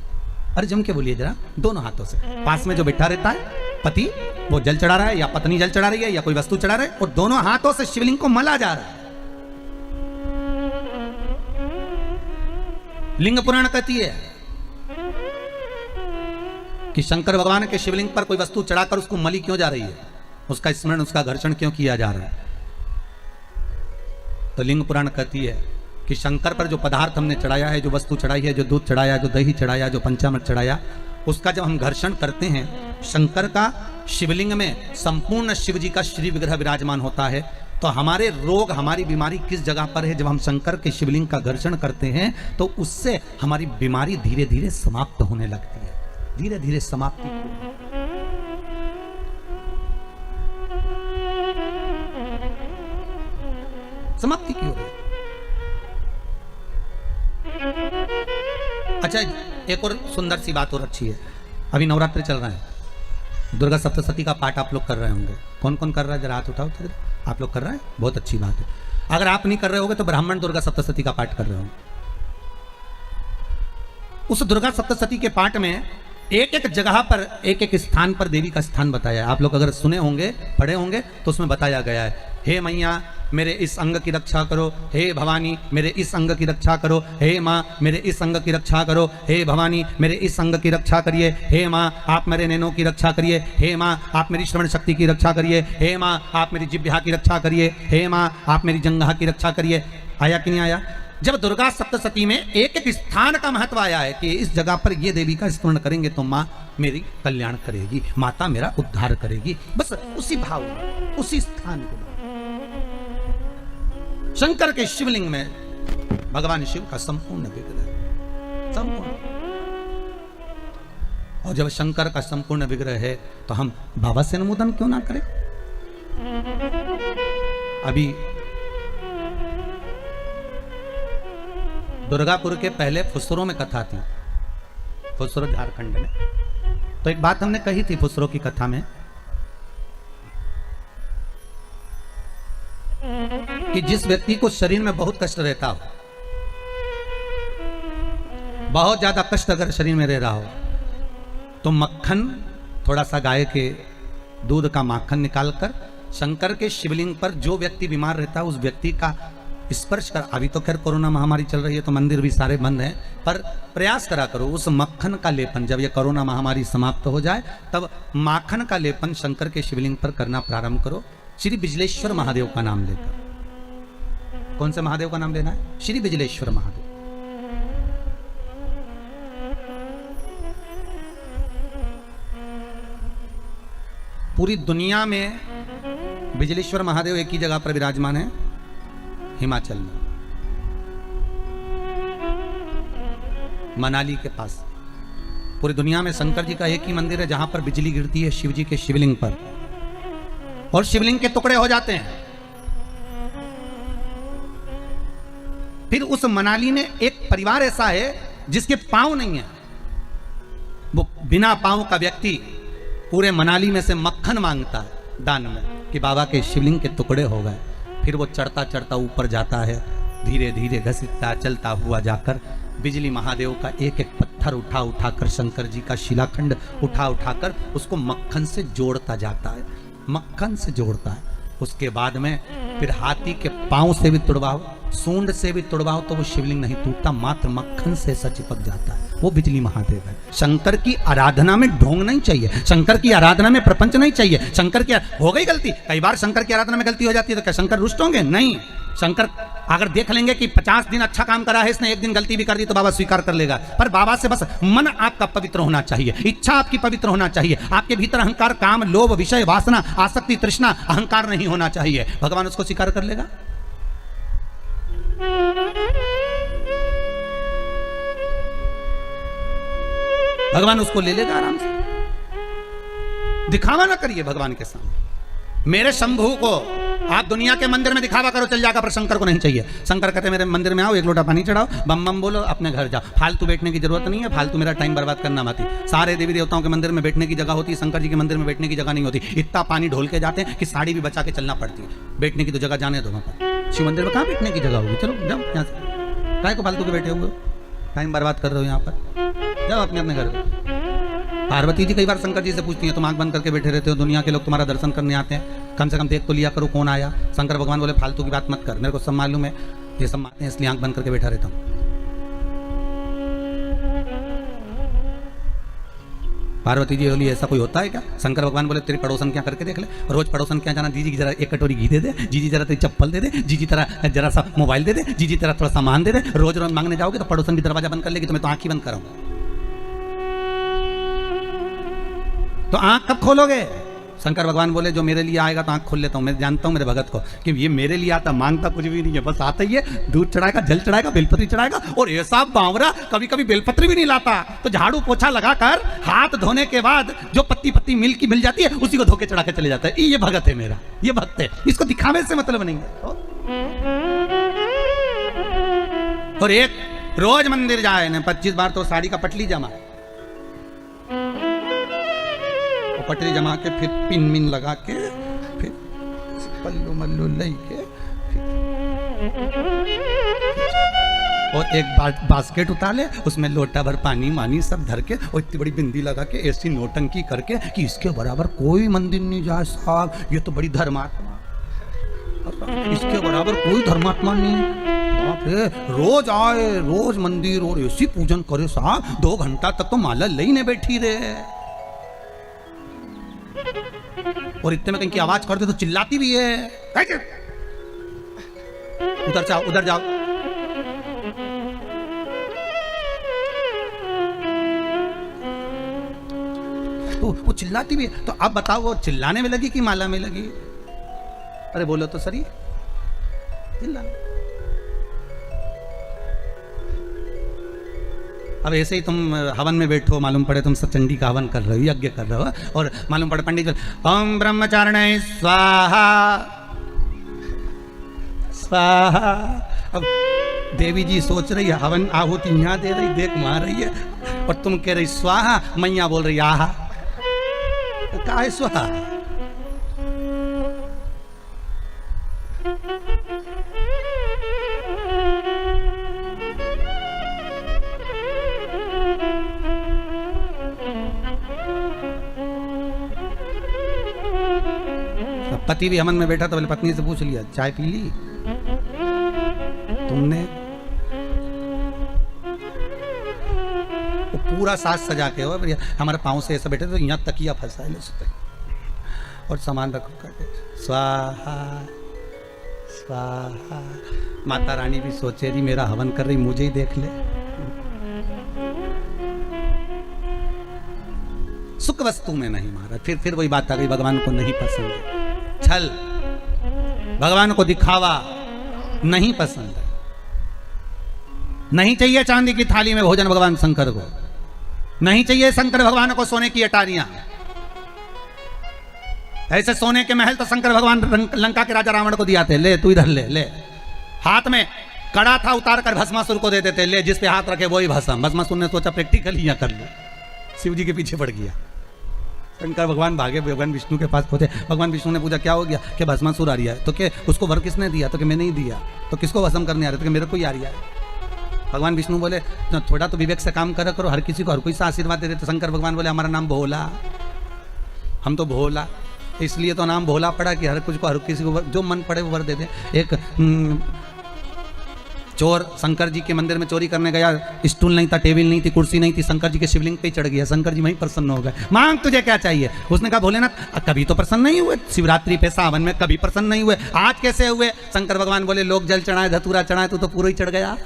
अरे जम के बोलिए जरा। दोनों हाथों से। पास में जो बैठा रहता है पति, वो जल चढ़ा रहा है या पत्नी जल चढ़ा रही है या कोई वस्तु चढ़ा रहा है, और दोनों हाथों से शिवलिंग को मला जा रहा है। लिंग पुराण कहती है कि शंकर भगवान के शिवलिंग पर कोई वस्तु चढ़ाकर उसको मली क्यों जा रही है, उसका स्मरण, उसका घर्षण क्यों किया जा रहा है। तो लिंग पुराण कहती है कि शंकर पर जो पदार्थ हमने चढ़ाया है, जो वस्तु चढ़ाई है, जो दूध चढ़ाया, जो दही चढ़ाया, जो पंचामृत चढ़ाया, उसका जब हम घर्षण करते हैं, शंकर का शिवलिंग में संपूर्ण शिव जी का श्री विग्रह विराजमान होता है। तो हमारे रोग, हमारी बीमारी किस जगह पर है? जब हम शंकर के शिवलिंग का घर्षण करते हैं तो उससे हमारी बीमारी धीरे धीरे समाप्त होने लगती है, धीरे धीरे समाप्ति। समाप्ति की हो रही। अच्छा, एक और सुंदर सी बात और अच्छी है। अभी नवरात्रि चल रहा है, दुर्गा सप्तशती का पाठ आप लोग कर रहे होंगे। कौन कौन कर रहा है? जरा हाथ उठाओ। आप लोग कर रहे हैं, बहुत अच्छी बात है। अगर आप नहीं कर रहे होगे तो ब्राह्मण दुर्गा सप्तशती का पाठ कर रहे होंगे। उस दुर्गा सप्तशती के पाठ में एक एक जगह पर एक एक स्थान पर देवी का स्थान बताया है। आप लोग अगर सुने होंगे, पढ़े होंगे तो उसमें बताया गया है, हे मैया मेरे इस अंग की रक्षा करो, हे भवानी मेरे इस अंग की रक्षा करो, हे माँ मेरे इस अंग की रक्षा करो, हे भवानी मेरे इस अंग की रक्षा करिए, हे माँ आप मेरे नैनों की रक्षा करिए, हे माँ आप मेरी श्रवण शक्ति की रक्षा करिए, हे माँ आप मेरी जिह्वा की रक्षा करिए, हे माँ आप मेरी जंघा की रक्षा करिए। आया कि नहीं आया? जब दुर्गा सप्तशती में एक एक स्थान का महत्व आया है कि इस जगह पर ये देवी का स्मरण करेंगे तो माँ मेरी कल्याण करेगी, माता मेरा उद्धार करेगी, बस उसी भाव में, उसी स्थान को। शंकर के शिवलिंग में भगवान शिव का संपूर्ण विग्रह, संपूर्ण। और जब शंकर का संपूर्ण विग्रह है तो हम बाबा से अनुमोदन क्यों ना करें? अभी दुर्गापुर के पहले फुसरो में कथा थी, फुसरो झारखंड में। तो एक बात हमने कही थी फुसरो की कथा में कि जिस व्यक्ति को शरीर में बहुत कष्ट रहता हो, बहुत ज्यादा कष्ट अगर शरीर में रह रहा हो, तो मक्खन, थोड़ा सा गाय के दूध का माखन निकालकर शंकर के शिवलिंग पर जो व्यक्ति बीमार रहता है उस व्यक्ति का स्पर्श कर। अभी तो खैर कोरोना महामारी चल रही है तो मंदिर भी सारे बंद हैं, पर प्रयास करा करो उस मक्खन का लेपन, जब ये कोरोना महामारी समाप्त हो जाए तब माखन का लेपन शंकर के शिवलिंग पर करना प्रारंभ करो, श्री बिजलेश्वर महादेव का नाम लेकर। कौन से महादेव का नाम लेना है? श्री बिजलेश्वर महादेव। पूरी दुनिया में बिजलेश्वर महादेव एक ही जगह पर विराजमान है, हिमाचल में, मनाली के पास। पूरी दुनिया में शंकर जी का एक ही मंदिर है जहां पर बिजली गिरती है शिव जी के शिवलिंग पर और शिवलिंग के टुकड़े हो जाते हैं। फिर उस मनाली में एक परिवार ऐसा है जिसके पांव नहीं है, वो बिना पांव का व्यक्ति पूरे मनाली में से मक्खन मांगता है दान में कि बाबा के शिवलिंग के टुकड़े हो गए। फिर वो चढ़ता चढ़ता ऊपर जाता है, धीरे धीरे घसीटता चलता हुआ जाकर बिजली महादेव का एक एक पत्थर उठा उठाकर, शंकर जी का शिलाखंड उठा उठाकर उसको मक्खन से जोड़ता जाता है, मक्खन से जोड़ता है। उसके बाद में फिर हाथी के पांव से भी तुड़वाओ, सूंड से भी तुड़वाओ तो वो शिवलिंग नहीं टूटता, मात्र मक्खन से ऐसा चिपक जाता है। वो बिजली महादेव है। शंकर की आराधना में ढोंग नहीं चाहिए, शंकर की आराधना में प्रपंच नहीं चाहिए। शंकर की हो गई गलती, कई बार शंकर की आराधना में गलती हो जाती है तो क्या शंकर रुष्ट होंगे? नहीं। शंकर अगर देख लेंगे कि 50 दिन अच्छा काम करा है इसने, एक दिन गलती भी कर दी तो बाबा स्वीकार कर लेगा। पर बाबा से बस मन आपका पवित्र होना चाहिए, इच्छा आपकी पवित्र होना चाहिए, आपके भीतर अहंकार, काम, लोभ, विषय, वासना, आसक्ति, तृष्णा, अहंकार नहीं होना चाहिए। भगवान उसको स्वीकार कर लेगा। भगवान उसको ले लेगा आराम से। दिखावा ना करिए भगवान के सामने। मेरे शंभू को आप दुनिया के मंदिर में दिखावा करो चल जाएगा, पर शंकर को नहीं चाहिए। शंकर कहते मेरे मंदिर में आओ, एक लोटा पानी चढ़ाओ, बम बम बोलो, अपने घर जाओ, फालतू बैठने की जरूरत नहीं है, फालतू मेरा टाइम बर्बाद करना मत। सारे देवी देवताओं के मंदिर में बैठने की जगह होती है, शंकर जी के मंदिर में बैठने की जगह नहीं होती। इतना पानी ढोल के जाते हैं कि साड़ी भी बचा के चलना पड़ती है। बैठने की तो जगह जाने दो वहाँ पर, शिव मंदिर में कहाँ बैठने की जगह होगी? चलो जाओ यहाँ से, काय को फालतू के बैठे हुए टाइम बर्बाद कर रहे हो यहाँ पर, जाओ अपने अपने घर में। पार्वती जी कई बार शंकर जी से पूछती हैं, तुम आंख बंद करके बैठे रहते हो, दुनिया के लोग तुम्हारा दर्शन करने आते हैं, कम से कम देख तो लिया करो कौन आया। शंकर भगवान बोले फालतू की बात मत कर, मेरे को सब मालूम है, ये सब मानते हैं इसलिए आंख बंद करके बैठा रहता हूँ। पार्वती जी बोली ऐसा कोई होता है क्या? शंकर भगवान बोले तेरी पड़ोसन क्या करके देख ले, रोज पड़ोसन क्या जाना, जीजी जरा एक कटोरी घी दे दे, जीजी जरा तेरी चप्पल दे दे, जीजी जरा सा मोबाइल दे दे, जीजी तेरा थोड़ा सामान दे दे। रोज रोज मांगने जाओगे तो पड़ोसन भी दरवाजा बंद कर लेगी, तो मैं तो आंख ही बंद कराऊंगा। तो आंख कब खोलोगे? शंकर भगवान बोले जो मेरे लिए आएगा तो आंख खोल लेता हूँ। मैं जानता हूँ मेरे भगत को कि ये मेरे लिए आता, मांगता कुछ भी नहीं है, बस आता ही है, दूध चढ़ाएगा, जल चढ़ाएगा, बेलपत्री चढ़ाएगा। और ऐसा बावरा कभी कभी बेलपत्री भी नहीं लाता, तो झाड़ू पोछा लगाकर हाथ धोने के बाद जो पत्ती पत्ती मिल जाती है उसी को धोके चढ़ा के चले जाता है। ये भगत है मेरा, ये भक्त है, इसको दिखावे से मतलब नहीं है। और एक रोज मंदिर जाए ना 25 बार तो साड़ी का पटली जमा, पटरी जमा के फिर पिन मिन लगा के फिर पल्लू मल्लू ले के और एक बास्केट उतार ले, उसमें लोटा भर पानी मानी सब धर के और इतनी बड़ी बिंदी लगा के ऐसी नोटंकी करके कि इसके बराबर कोई मंदिर नहीं जाए साहब, ये तो बड़ी धर्मात्मा, इसके बराबर कोई धर्मात्मा नहीं। बाप रे, रोज आए रोज मंदिर और ऐसी पूजन करे साहब, 2 घंटा तक तो माला लेने बैठी रहे, और इतने में कहीं की आवाज करते तो चिल्लाती भी है, उधर जाओ उधर जाओ। तो वो चिल्लाती भी है, तो अब बताओ वो चिल्लाने में लगी कि माला में लगी? अरे बोलो तो सही, चिल्लाने। अब ऐसे ही तुम हवन में बैठो, मालूम पड़े तुम सचंडी का हवन कर रहे हो, यज्ञ कर रहे हो, और मालूम पड़े पंडित ओम ब्रह्मचारिणे स्वाहा स्वाहा। अब देवी जी सोच रही है हवन आहुति यहाँ दे रही, देख मार रही है, और तुम कह रही स्वाहा, मैया बोल रही आहा। का है स्वाहा? पति भी हवन में बैठा तो बोले पत्नी से पूछ लिया चाय पी ली तुमने? वो पूरा साज सजा के हो, हमारे पाँव से ऐसा बैठे तो यहाँ तकिया फंसा है, ले और सामान रखो करके स्वाहा स्वाहा। माता रानी भी सोचे रही मेरा हवन कर रही, मुझे ही देख ले। सुख वस्तु में नहीं मारा, फिर वही बात आ गई, भगवान को नहीं पसंद है छल, भगवान को दिखावा नहीं पसंद है। नहीं चाहिए चांदी की थाली में भोजन भगवान शंकर को, नहीं चाहिए शंकर भगवान को सोने की अटारियां। ऐसे सोने के महल तो शंकर भगवान लंका के राजा रावण को दिया थे, ले तू इधर ले ले। हाथ में कड़ा था, उतार कर भस्मासुर को दे देते, ले जिस पे हाथ रखे वही भस्म। भस्मासुर ने सोचा प्रैक्टिकल यहाँ कर लो, शिव जी के पीछे पड़ गया। शंकर भगवान भागे, भगवान विष्णु के पास पहुंचे। भगवान विष्णु ने पूछा क्या हो गया? कि भस्मासुर आ रहा है। तो क्या उसको वर किसने दिया? तो कि मैं नहीं दिया। तो किसको भस्म करने आ रहे? तो कि मेरे को ही आ रहा है। भगवान विष्णु बोले थोड़ा तो विवेक से काम करा करो, हर किसी को हर कोई सा आशीर्वाद दे देते। शंकर भगवान बोले हमारा नाम भोला, हम तो भोला, इसलिए तो नाम भोला पड़ा कि हर कुछ को हर किसी को जो मन पड़े वो वर दे दे। एक चोर शंकर जी के मंदिर में चोरी करने गया, स्टूल नहीं था, टेबल नहीं थी, कुर्सी नहीं थी, शंकर जी के शिवलिंग पे ही चढ़ गया। शंकर जी वहीं प्रसन्न हो गए, मांग तुझे क्या चाहिए? उसने कहा भोलेनाथ कभी तो प्रसन्न नहीं हुए, शिवरात्रि पे सावन में कभी प्रसन्न नहीं हुए, आज कैसे हुए? शंकर भगवान बोले लोग जल चढ़ाए धतूरा चढ़ाए, तू तो पूरा ही चढ़ गया,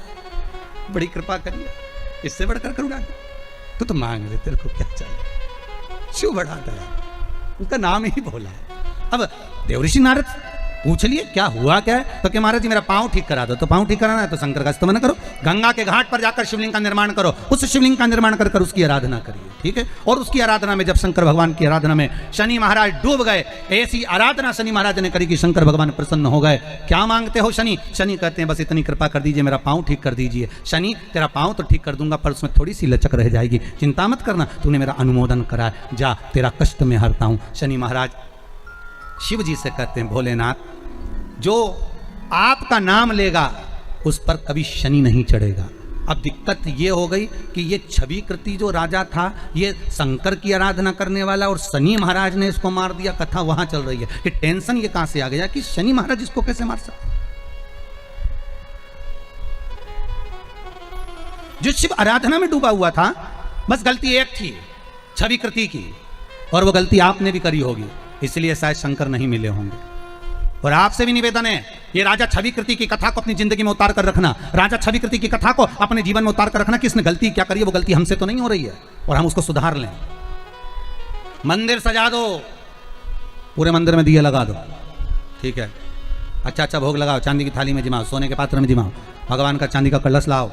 बड़ी कृपा करिए, इससे बढ़कर करूँगा तू तो मांग ले, तेरे को क्या चाहिए? शिव बढ़ा दया, उसका नाम ही भोला है। अब देवऋषि नारद पूछ लिए क्या हुआ क्या है? तो कि महाराज जी मेरा पाँव ठीक करा दो। तो पाँव ठीक कराना है तो शंकर का स्तमन करो, गंगा के घाट पर जाकर शिवलिंग का निर्माण करो, उस शिवलिंग का निर्माण कर उसकी आराधना करिए, ठीक है? और उसकी आराधना में जब शंकर भगवान की आराधना में शनि महाराज डूब गए, ऐसी आराधना शनि महाराज ने करी कि शंकर भगवान प्रसन्न हो गए। क्या मांगते हो शनि? शनि कहते हैं बस इतनी कृपा कर दीजिए, मेरा पाँव ठीक कर दीजिए। शनि तेरा पाँव तो ठीक कर दूंगा पर उसमें थोड़ी सी लचक रह जाएगी, चिंता मत करना, तूने मेरा अनुमोदन करा, जा तेरा कष्ट में हरता हूँ। शनि महाराज शिव जी से कहते हैं भोलेनाथ जो आपका नाम लेगा उस पर कभी शनि नहीं चढ़ेगा। अब दिक्कत ये हो गई कि ये छवि कृति जो राजा था ये शंकर की आराधना करने वाला और शनि महाराज ने इसको मार दिया, कथा वहां चल रही है। ये टेंशन ये कहां से आ गया कि शनि महाराज इसको कैसे मार सकते? जो शिव आराधना में डूबा हुआ था, बस गलती एक थी छवि कृति की, और वो गलती आपने भी करी होगी, इसलिए शायद शंकर नहीं मिले होंगे। और आपसे भी निवेदन है ये राजा छवि कृति की कथा को अपनी जिंदगी में उतार कर रखना, राजा छवि कृति की कथा को अपने जीवन में उतार कर रखना कि इसने गलती क्या करी है, वो गलती हमसे तो नहीं हो रही है और हम उसको सुधार लें। मंदिर सजा दो, पूरे मंदिर में दिए लगा दो, ठीक है, अच्छा अच्छा भोग लगाओ, चांदी की थाली में जिमाओ, सोने के पात्र में जिमाओ, भगवान का चांदी का कलश लाओ,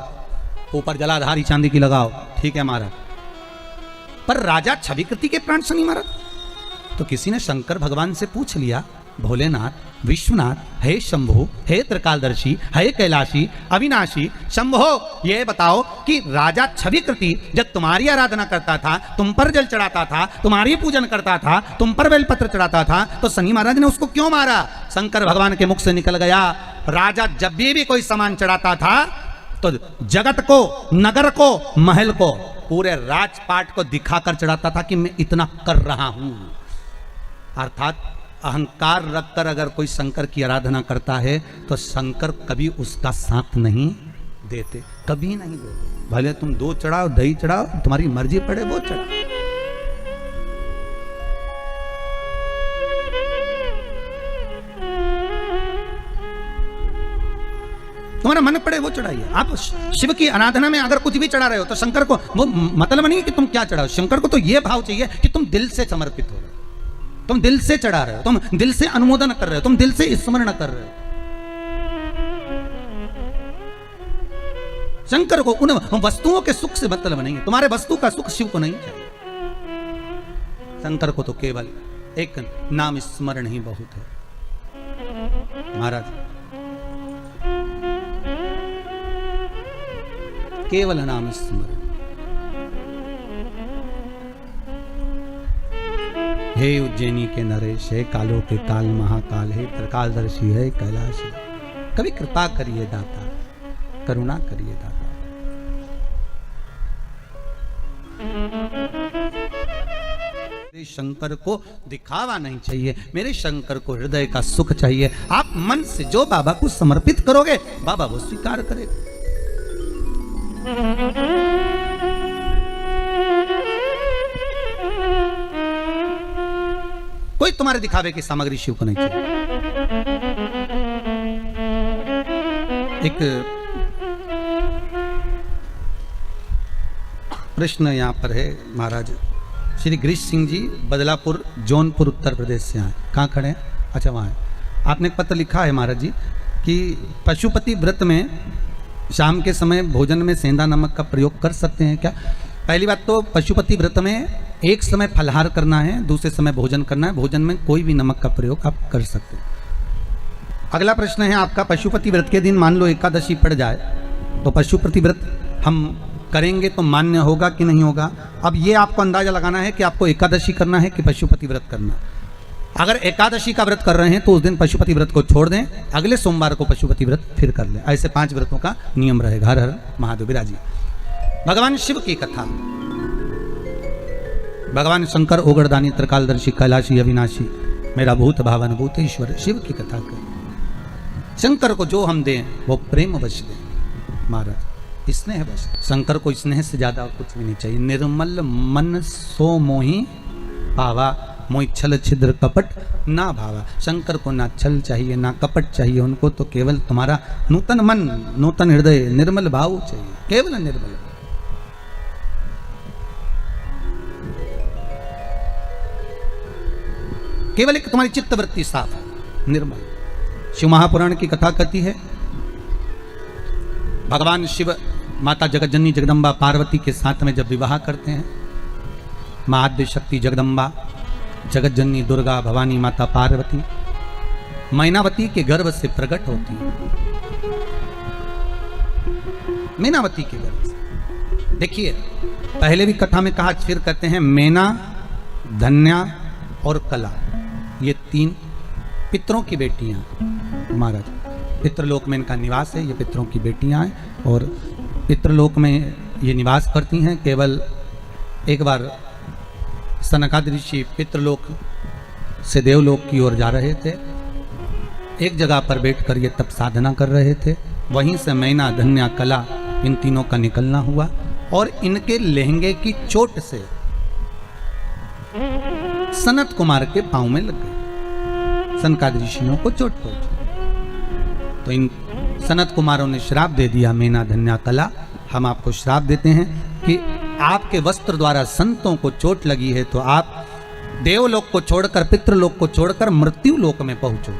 ऊपर जलाधारी चांदी की लगाओ, ठीक है महाराज। पर राजा छवि कृति के प्राण शनि महाराज। तो किसी ने शंकर भगवान से पूछ लिया भोलेनाथ विश्वनाथ, हे शंभो, हे त्रिकालदर्शी, हे कैलाशी, अविनाशी, शंभो ये बताओ कि राजा छवि कृति जब तुम्हारी आराधना करता था, तुम पर जल चढ़ाता था, तुम्हारी पूजन करता था, तुम पर बेलपत्र चढ़ाता था, तो शनि महाराज ने उसको क्यों मारा? शंकर भगवान के मुख से निकल गया, राजा जब भी कोई सामान चढ़ाता था तो जगत को, नगर को, महल को, पूरे राजपाट को दिखाकर चढ़ाता था कि मैं इतना कर रहा हूं। अर्थात अहंकार रखकर अगर कोई शंकर की आराधना करता है तो शंकर कभी उसका साथ नहीं देते, कभी नहीं देते। भले तुम दूध चढ़ाओ, दही चढ़ाओ, तुम्हारी मर्जी पड़े वो चढ़ाओ। तुम्हारा मन पड़े वो चढ़ाइए। आप शिव की आराधना में अगर कुछ भी चढ़ा रहे हो तो शंकर को वो मतलब नहीं कि तुम क्या चढ़ाओ, शंकर को तो ये भाव चाहिए कि तुम दिल से समर्पित हो रहे हो, तुम दिल से चढ़ा रहे हो, तुम दिल से अनुमोदन कर रहे हो, तुम दिल से स्मरण कर रहे हो। शंकर को उन वस्तुओं के सुख से मतलब नहीं है, तुम्हारे वस्तु का सुख शिव को नहीं चाहिए। शंकर को तो केवल एक नाम स्मरण ही बहुत है। महाराज केवल नाम स्मरण। हे उज्जैनी के नरेश, हे कालों के काल महाकाल, हे त्रिकालदर्शी, है कैलाश, कभी कृपा करिए दाता, करुणा करिए दाता। मेरे शंकर को दिखावा नहीं चाहिए, मेरे शंकर को हृदय का सुख चाहिए। आप मन से जो बाबा को समर्पित करोगे बाबा वो स्वीकार करेगा। कोई तुम्हारे दिखावे की सामग्री शिव को नहीं चाहिए। एक प्रश्न यहां पर है महाराज। श्री गिरीश सिंह जी बदलापुर जौनपुर उत्तर प्रदेश से आए। कहाँ खड़े हैं? अच्छा वहाँ है। आपने एक पत्र लिखा है महाराज जी कि पशुपति व्रत में शाम के समय भोजन में सेंधा नमक का प्रयोग कर सकते हैं क्या? पहली बात तो पशुपति व्रत में एक समय फलहार करना है, दूसरे समय भोजन करना है। भोजन में कोई भी नमक का प्रयोग आप कर सकते हैं। अगला प्रश्न है आपका, पशुपति व्रत के दिन मान लो एकादशी पड़ जाए तो पशुपति व्रत हम करेंगे तो मान्य होगा कि नहीं होगा? अब ये आपको अंदाजा लगाना है कि आपको एकादशी करना है कि पशुपति व्रत करना है। अगर एकादशी का व्रत कर रहे हैं तो उस दिन पशुपति व्रत को छोड़ दें, अगले सोमवार को पशुपति व्रत फिर कर लें। ऐसे 5 व्रतों का नियम रहेगा। हर हर महादेव विराजी। भगवान शिव की कथा। भगवान शंकर ओगरदानी त्रिकालदर्शी कैलाशी अविनाशी मेरा भूत भावन भूतेश्वर शिव की कथा कर। शंकर को जो हम दें वो प्रेम वश दें महाराज, स्नेह वश। शंकर को स्नेह से ज्यादा कुछ भी नहीं चाहिए। निर्मल मन सो मोही पावा, मोहि छल छिद्र कपट ना भावा। शंकर को ना छल चाहिए ना कपट चाहिए, उनको तो केवल तुम्हारा नूतन मन, नूतन हृदय, निर्मल भाव चाहिए, केवल निर्मल। केवल एक तुम्हारी चित्तवृत्ति साफ है, निर्मल। शिव महापुराण की कथा कहती है भगवान शिव माता जगज्जननी जगदम्बा पार्वती के साथ में जब विवाह करते हैं, महाद्य शक्ति जगदम्बा जगज्जननी दुर्गा भवानी माता पार्वती मैनावती के गर्भ से प्रकट होती है। मैनावती के गर्भ से। देखिए पहले भी कथा में कहा, फिर कहते हैं मैना, धन्या और कला, ये 3 पितरों की बेटियां महाराज। पितृलोक में इनका निवास है, ये पितरों की बेटियां हैं और पितृलोक में ये निवास करती हैं। केवल एक बार सनकादि ऋषि पितृलोक से देवलोक की ओर जा रहे थे, एक जगह पर बैठकर ये तप साधना कर रहे थे। वहीं से मैना, धन्या, कला इन तीनों का निकलना हुआ और इनके लहंगे की चोट से सनत कुमार के पांव में लग गई। सनकादि ऋषियों को चोट पहुंची तो इन सनत कुमारों ने श्राप दे दिया, मैना, धन्या, कला हम आपको श्राप देते हैं कि आपके वस्त्र द्वारा संतों को चोट लगी है तो आप देवलोक को छोड़कर, पितृलोक को छोड़कर मृत्यु लोक में पहुंचो।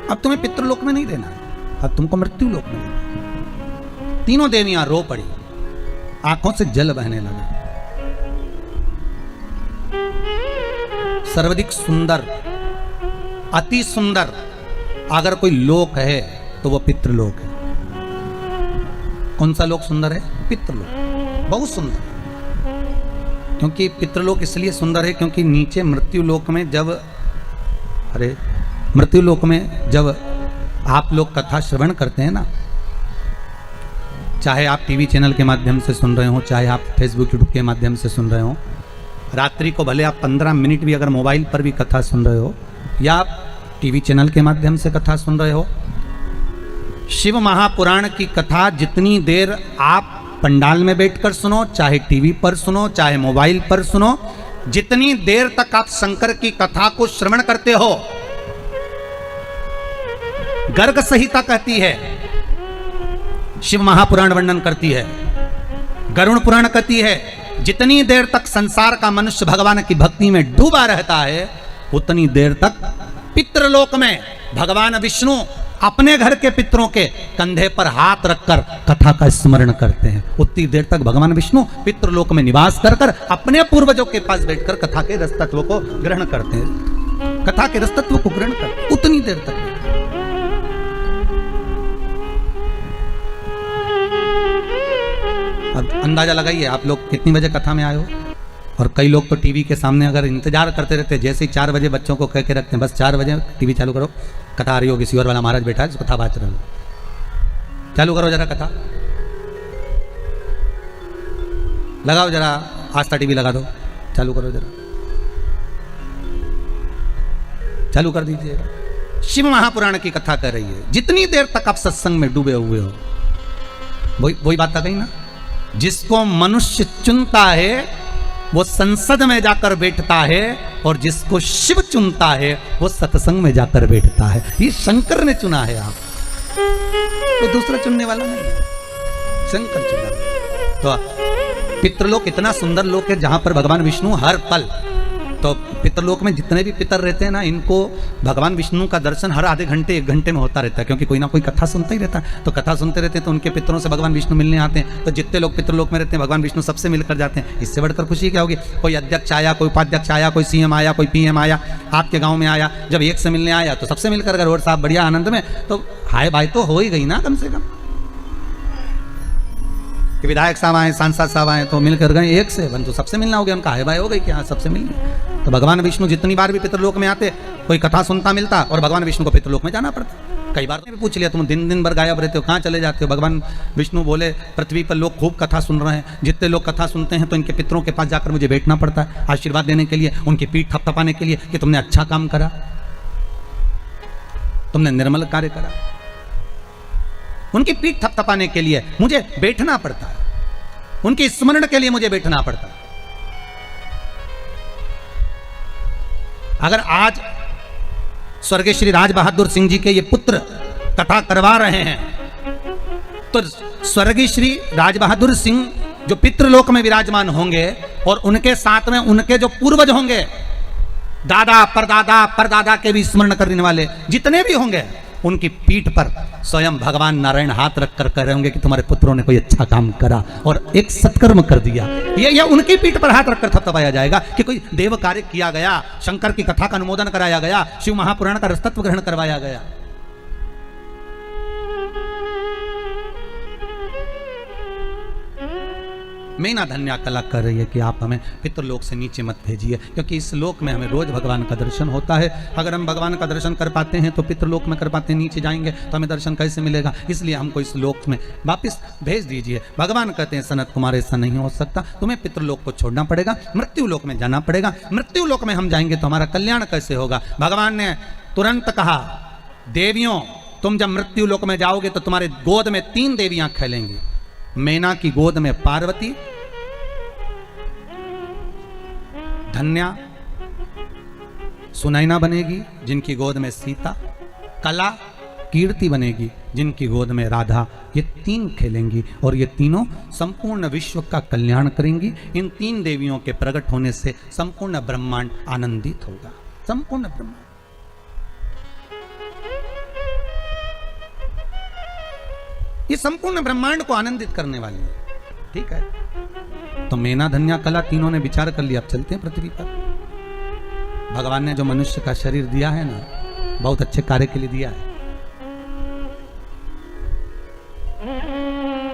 अब तुम्हें पितृलोक में नहीं रहना है, अब तुमको मृत्यु लोक में रहना है। तीनों देवियां रो पड़ी, आंखों से जल बहने लगा। सर्वाधिक सुंदर, अति सुंदर अगर कोई लोक है तो वो पितृलोक है। कौन सा लोक सुंदर है? पितृलोक बहुत सुंदर है। क्योंकि पितृलोक इसलिए सुंदर है क्योंकि नीचे मृत्युलोक में जब आप लोग कथा श्रवण करते हैं ना, चाहे आप टीवी चैनल के माध्यम से सुन रहे हो, चाहे आप फेसबुक यूट्यूब के माध्यम से सुन रहे हो, रात्रि को भले आप 15 मिनट भी अगर मोबाइल पर भी कथा सुन रहे हो या आप टीवी चैनल के माध्यम से कथा सुन रहे हो, शिव महापुराण की कथा जितनी देर आप पंडाल में बैठकर सुनो, चाहे टीवी पर सुनो, चाहे मोबाइल पर सुनो, जितनी देर तक आप शंकर की कथा को श्रवण करते हो, गर्ग संहिता कहती है, शिव महापुराण वर्णन करती है, गरुण पुराण कहती है, जितनी देर तक संसार का मनुष्य भगवान की भक्ति में डूबा रहता है उतनी देर तक पितृलोक में भगवान विष्णु अपने घर के पितरों के कंधे पर हाथ रखकर कथा का स्मरण करते हैं। उतनी देर तक भगवान विष्णु पितृलोक में निवास कर कर अपने पूर्वजों के पास बैठकर कथा के रसतत्व को ग्रहण करते हैं, कथा के रसतत्व को ग्रहण करते उतनी देर तक। अब अंदाजा लगाइए आप लोग कितनी बजे कथा में आए हो। और कई लोग तो टीवी के सामने अगर इंतजार करते रहते, जैसे ही 4 बजे बच्चों को कह के रखते हैं बस 4 बजे टीवी चालू करो, कथा आ रही होगी, सिवर वाला महाराज बैठा है, कथा बात रहे, चालू करो जरा कथा, लगाओ जरा आस्था टीवी लगा दो, चालू करो जरा, चालू कर दीजिए। शिव महापुराण की कथा कर रही है, जितनी देर तक आप सत्संग में डूबे हुए हो, वही बात आ गई ना, जिसको मनुष्य चुनता है वो संसद में जाकर बैठता है और जिसको शिव चुनता है वो सत्संग में जाकर बैठता है। ये शंकर ने चुना है, आप तो दूसरा चुनने वाला नहीं, शंकर चुना। तो पितृलोक इतना सुंदर लोक है जहां पर भगवान विष्णु हर पल, तो पितृलोक में जितने भी पितर रहते हैं ना, इनको भगवान विष्णु का दर्शन हर आधे घंटे 1 घंटे में होता रहता है, क्योंकि कोई ना कोई कथा सुनता ही रहता है। तो कथा सुनते रहते हैं तो उनके पितरों से भगवान विष्णु मिलने आते हैं। तो जितने लोग पितृलोक में रहते हैं भगवान विष्णु सबसे मिलकर जाते हैं। इससे बढ़कर खुशी क्या होगी? कोई अध्यक्ष आया, कोई उपाध्यक्ष आया, कोई सीएम आया, कोई पीएम आया, आपके गाँव में आया, जब एक से मिलने आया तो सबसे मिलकर अगर और साहब बढ़िया आनंद में, तो हाय भाई तो हो ही गई ना कम से कम। कि विधायक साहब आए, सांसद साहब आए तो मिलकर गए, एक से बन तो सबसे मिलना हो गया, उनका हाय भाई हो गई, क्या सबसे मिलने। तो भगवान विष्णु जितनी बार भी पितृलोक में आते, कोई कथा सुनता मिलता और भगवान विष्णु को पितृलोक में जाना पड़ता। कई बार पूछ लिया, तुम दिन भर गायब रहते हो, कहाँ चले जाते हो? भगवान विष्णु बोले, पृथ्वी पर लोग खूब कथा सुन रहे हैं, जितने लोग कथा सुनते हैं तो इनके पितरों के पास जाकर मुझे बैठना पड़ता है आशीर्वाद देने के लिए, उनकी पीठ थपथपाने के लिए कि तुमने अच्छा काम करा, तुमने निर्मल कार्य करा। उनकी पीठ थपथपाने के लिए मुझे बैठना पड़ता है, उनके स्मरण के लिए मुझे बैठना पड़ता है। अगर आज स्वर्गीय श्री राज बहादुर सिंह जी के ये पुत्र कथा करवा रहे हैं, तो स्वर्गीय श्री राज बहादुर सिंह जो पितृलोक में विराजमान होंगे और उनके साथ में उनके जो पूर्वज होंगे, दादा परदादा के भी स्मरण करने वाले जितने भी होंगे, उनकी पीठ पर स्वयं भगवान नारायण हाथ रखकर कह रहे होंगे कि तुम्हारे पुत्रों ने कोई अच्छा काम करा और एक सत्कर्म कर दिया। ये उनकी पीठ पर हाथ रखकर थपथपाया जाएगा कि कोई देव कार्य किया गया, शंकर की कथा का अनुमोदन कराया गया, शिव महापुराण का रसतत्व ग्रहण करवाया गया। मैना धन्या कला कर रही है कि आप हमें पितृलोक से नीचे मत भेजिए, क्योंकि इस लोक में हमें रोज भगवान का दर्शन होता है। अगर हम भगवान का दर्शन कर पाते हैं तो पितृलोक में कर पाते हैं, नीचे जाएंगे तो हमें दर्शन कैसे मिलेगा? इसलिए हमको इस लोक में वापस भेज दीजिए। भगवान कहते हैं, सनत कुमार ऐसा नहीं हो सकता, तुम्हें पितृलोक को छोड़ना पड़ेगा, मृत्यु लोक में जाना पड़ेगा। मृत्यु लोक में हम जाएंगे तो हमारा कल्याण कैसे होगा? भगवान ने तुरंत कहा, देवियों तुम जब मृत्यु लोक में जाओगे तो तुम्हारे गोद में 3 देवियां खेलेंगी। मैना की गोद में पार्वती, धन्या सुनैना बनेगी जिनकी गोद में सीता, कला कीर्ति बनेगी जिनकी गोद में राधा। ये 3 खेलेंगी और ये तीनों संपूर्ण विश्व का कल्याण करेंगी। इन 3 देवियों के प्रकट होने से संपूर्ण ब्रह्मांड आनंदित होगा, संपूर्ण ब्रह्मांड। ये संपूर्ण ब्रह्मांड को आनंदित करने वाली है, ठीक है? तो मैना धन्या कला तीनों ने विचार कर लिया, अब चलते हैं पृथ्वी पर। भगवान ने जो मनुष्य का शरीर दिया है ना, बहुत अच्छे कार्य के लिए दिया है,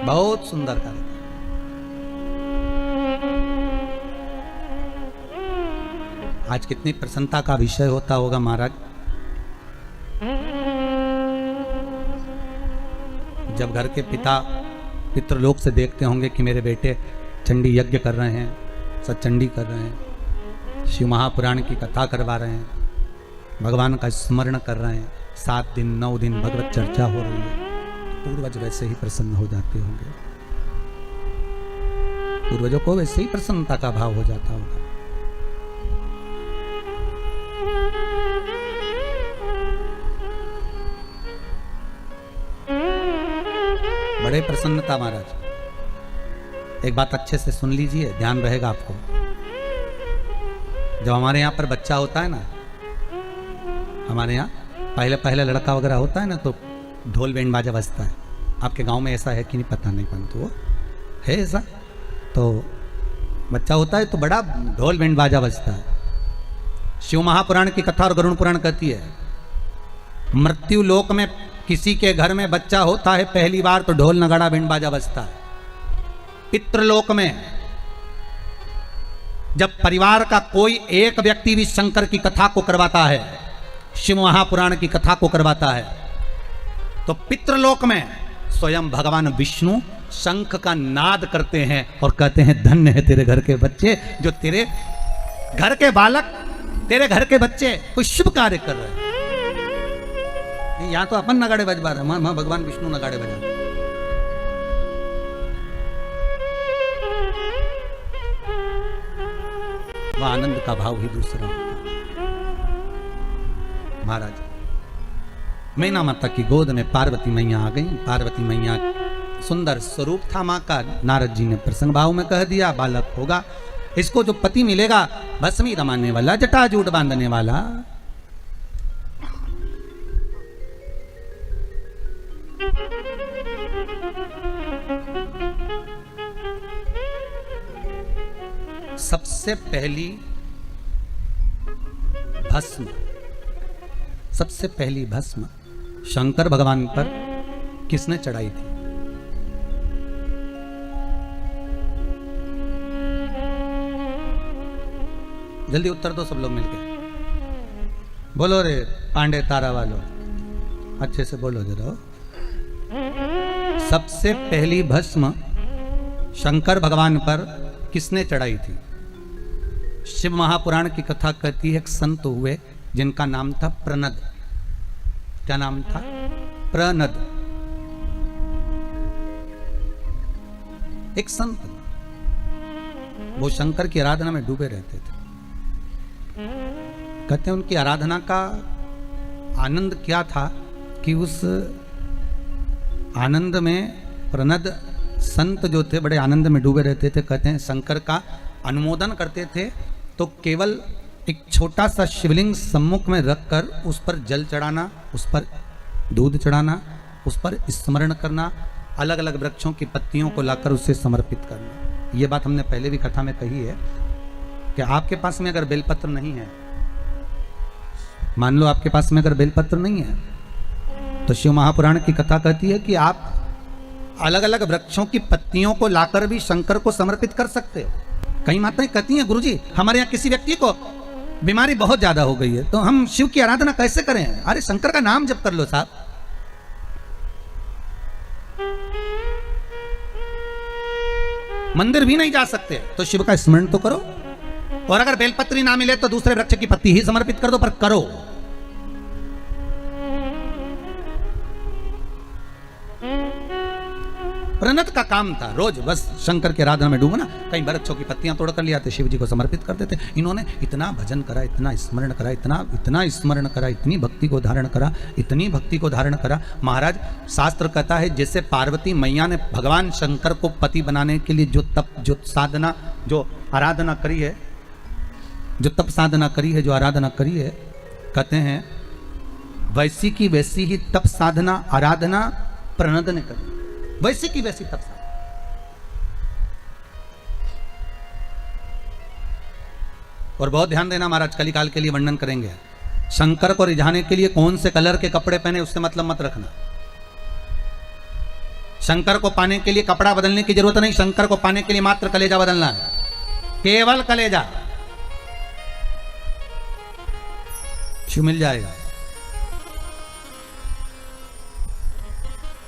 बहुत सुंदर कार्य। आज कितनी प्रसन्नता का विषय होता होगा महाराज जब घर के पिता पितृलोक से देखते होंगे कि मेरे बेटे चंडी यज्ञ कर रहे हैं, सतचंडी कर रहे हैं, शिव महापुराण की कथा करवा रहे हैं, भगवान का स्मरण कर रहे हैं, 7 दिन 9 दिन भगवत चर्चा हो रही है, पूर्वज वैसे ही प्रसन्न हो जाते होंगे, पूर्वजों को वैसे ही प्रसन्नता का भाव हो जाता होगा। बड़े प्रसन्नता महाराज। एक बात अच्छे से सुन लीजिए, ध्यान रहेगा आपको। जब हमारे यहाँ पर बच्चा होता है ना, हमारे यहाँ पहले पहले लड़का वगैरह होता है ना, तो ढोल बैंड बाजा बजता है। आपके गांव में ऐसा है कि नहीं पता नहीं, परंतु वो है ऐसा। तो बच्चा होता है तो बड़ा ढोल बैंड बाजा बजता है। शिव महापुराण की कथा और गरुड़ पुराण कहती है, मृत्यु लोक में किसी के घर में बच्चा होता है पहली बार तो ढोल नगाड़ा बैंड बाजा बजता है। पितृलोक में जब परिवार का कोई एक व्यक्ति भी शंकर की कथा को करवाता है, शिव महापुराण की कथा को करवाता है, तो पितृलोक में स्वयं भगवान विष्णु शंख का नाद करते हैं और कहते हैं धन्य है तेरे घर के बच्चे, जो तेरे घर के बालक, तेरे घर के बच्चे कोई शुभ कार्य कर रहे हैं। यहाँ तो अपन नगाड़े बजवा रहे हैं, भगवान विष्णु नगाड़े बजा रहे हैं। वह आनंद का भाव ही दूसरा महाराज। मैना माता की गोद में पार्वती मैया आ गई। पार्वती मैया सुंदर स्वरूप था माँ का। नारद जी ने प्रसंग भाव में कह दिया बालक होगा, इसको जो पति मिलेगा भस्मी रमाने वाला, जटाजूट बांधने वाला। सबसे पहली भस्म, सबसे पहली भस्म शंकर भगवान पर किसने चढ़ाई थी? जल्दी उत्तर दो सब लोग मिलके। बोलो रे पांडे तारा वालों, अच्छे से बोलो जरा। सबसे पहली भस्म शंकर भगवान पर किसने चढ़ाई थी? शिव महापुराण की कथा कहती है एक संत हुए जिनका नाम था प्रनद। क्या नाम था? प्रनद। एक संत, वो शंकर की आराधना में डूबे रहते थे। कहते हैं उनकी आराधना का आनंद क्या था कि उस आनंद में प्रनद संत जो थे बड़े आनंद में डूबे रहते थे। कहते हैं शंकर का अनुमोदन करते थे तो केवल एक छोटा सा शिवलिंग सम्मुख में रखकर उस पर जल चढ़ाना, उस पर दूध चढ़ाना, उस पर स्मरण करना, अलग अलग वृक्षों की पत्तियों को लाकर उसे समर्पित करना। ये बात हमने पहले भी कथा में कही है कि आपके पास में अगर बेलपत्र नहीं है, मान लो आपके पास में अगर बेलपत्र नहीं है, तो शिव महापुराण की कथा कहती है कि आप अलग अलग वृक्षों की पत्तियों को लाकर भी शंकर को समर्पित कर सकते हो। कई माताएं कहती हैं गुरुजी हमारे यहाँ किसी व्यक्ति को बीमारी बहुत ज्यादा हो गई है तो हम शिव की आराधना कैसे करें? अरे शंकर का नाम जप कर लो साहब। मंदिर भी नहीं जा सकते तो शिव का स्मरण तो करो, और अगर बेलपत्री ना मिले तो दूसरे वृक्ष की पत्ती ही समर्पित कर दो, पर करो। प्रनद का काम था रोज बस शंकर के आराधना में डूबना। कई वृक्षों की पत्तियां तोड़ कर ले आते, शिव जी को समर्पित कर देते। इन्होंने इतना भजन करा, इतना स्मरण करा, इतना स्मरण करा, इतनी भक्ति को धारण करा, इतनी भक्ति को धारण करा। महाराज शास्त्र कहता है जैसे पार्वती मैया ने भगवान शंकर को पति बनाने के लिए जो तप, जो साधना, जो आराधना करी है, जो तप साधना करी है, जो आराधना करी है, कहते हैं वैसी की वैसी ही तप साधना आराधना प्रनद ने करी, वैसी की वैसी तप साधना। और बहुत ध्यान देना महाराज, कलिकाल के लिए वर्णन करेंगे। शंकर को रिझाने के लिए कौन से कलर के कपड़े पहने उससे मतलब मत रखना। शंकर को पाने के लिए कपड़ा बदलने की जरूरत नहीं, शंकर को पाने के लिए मात्र कलेजा बदलना है, केवल कलेजा। शिव मिल जाएगा।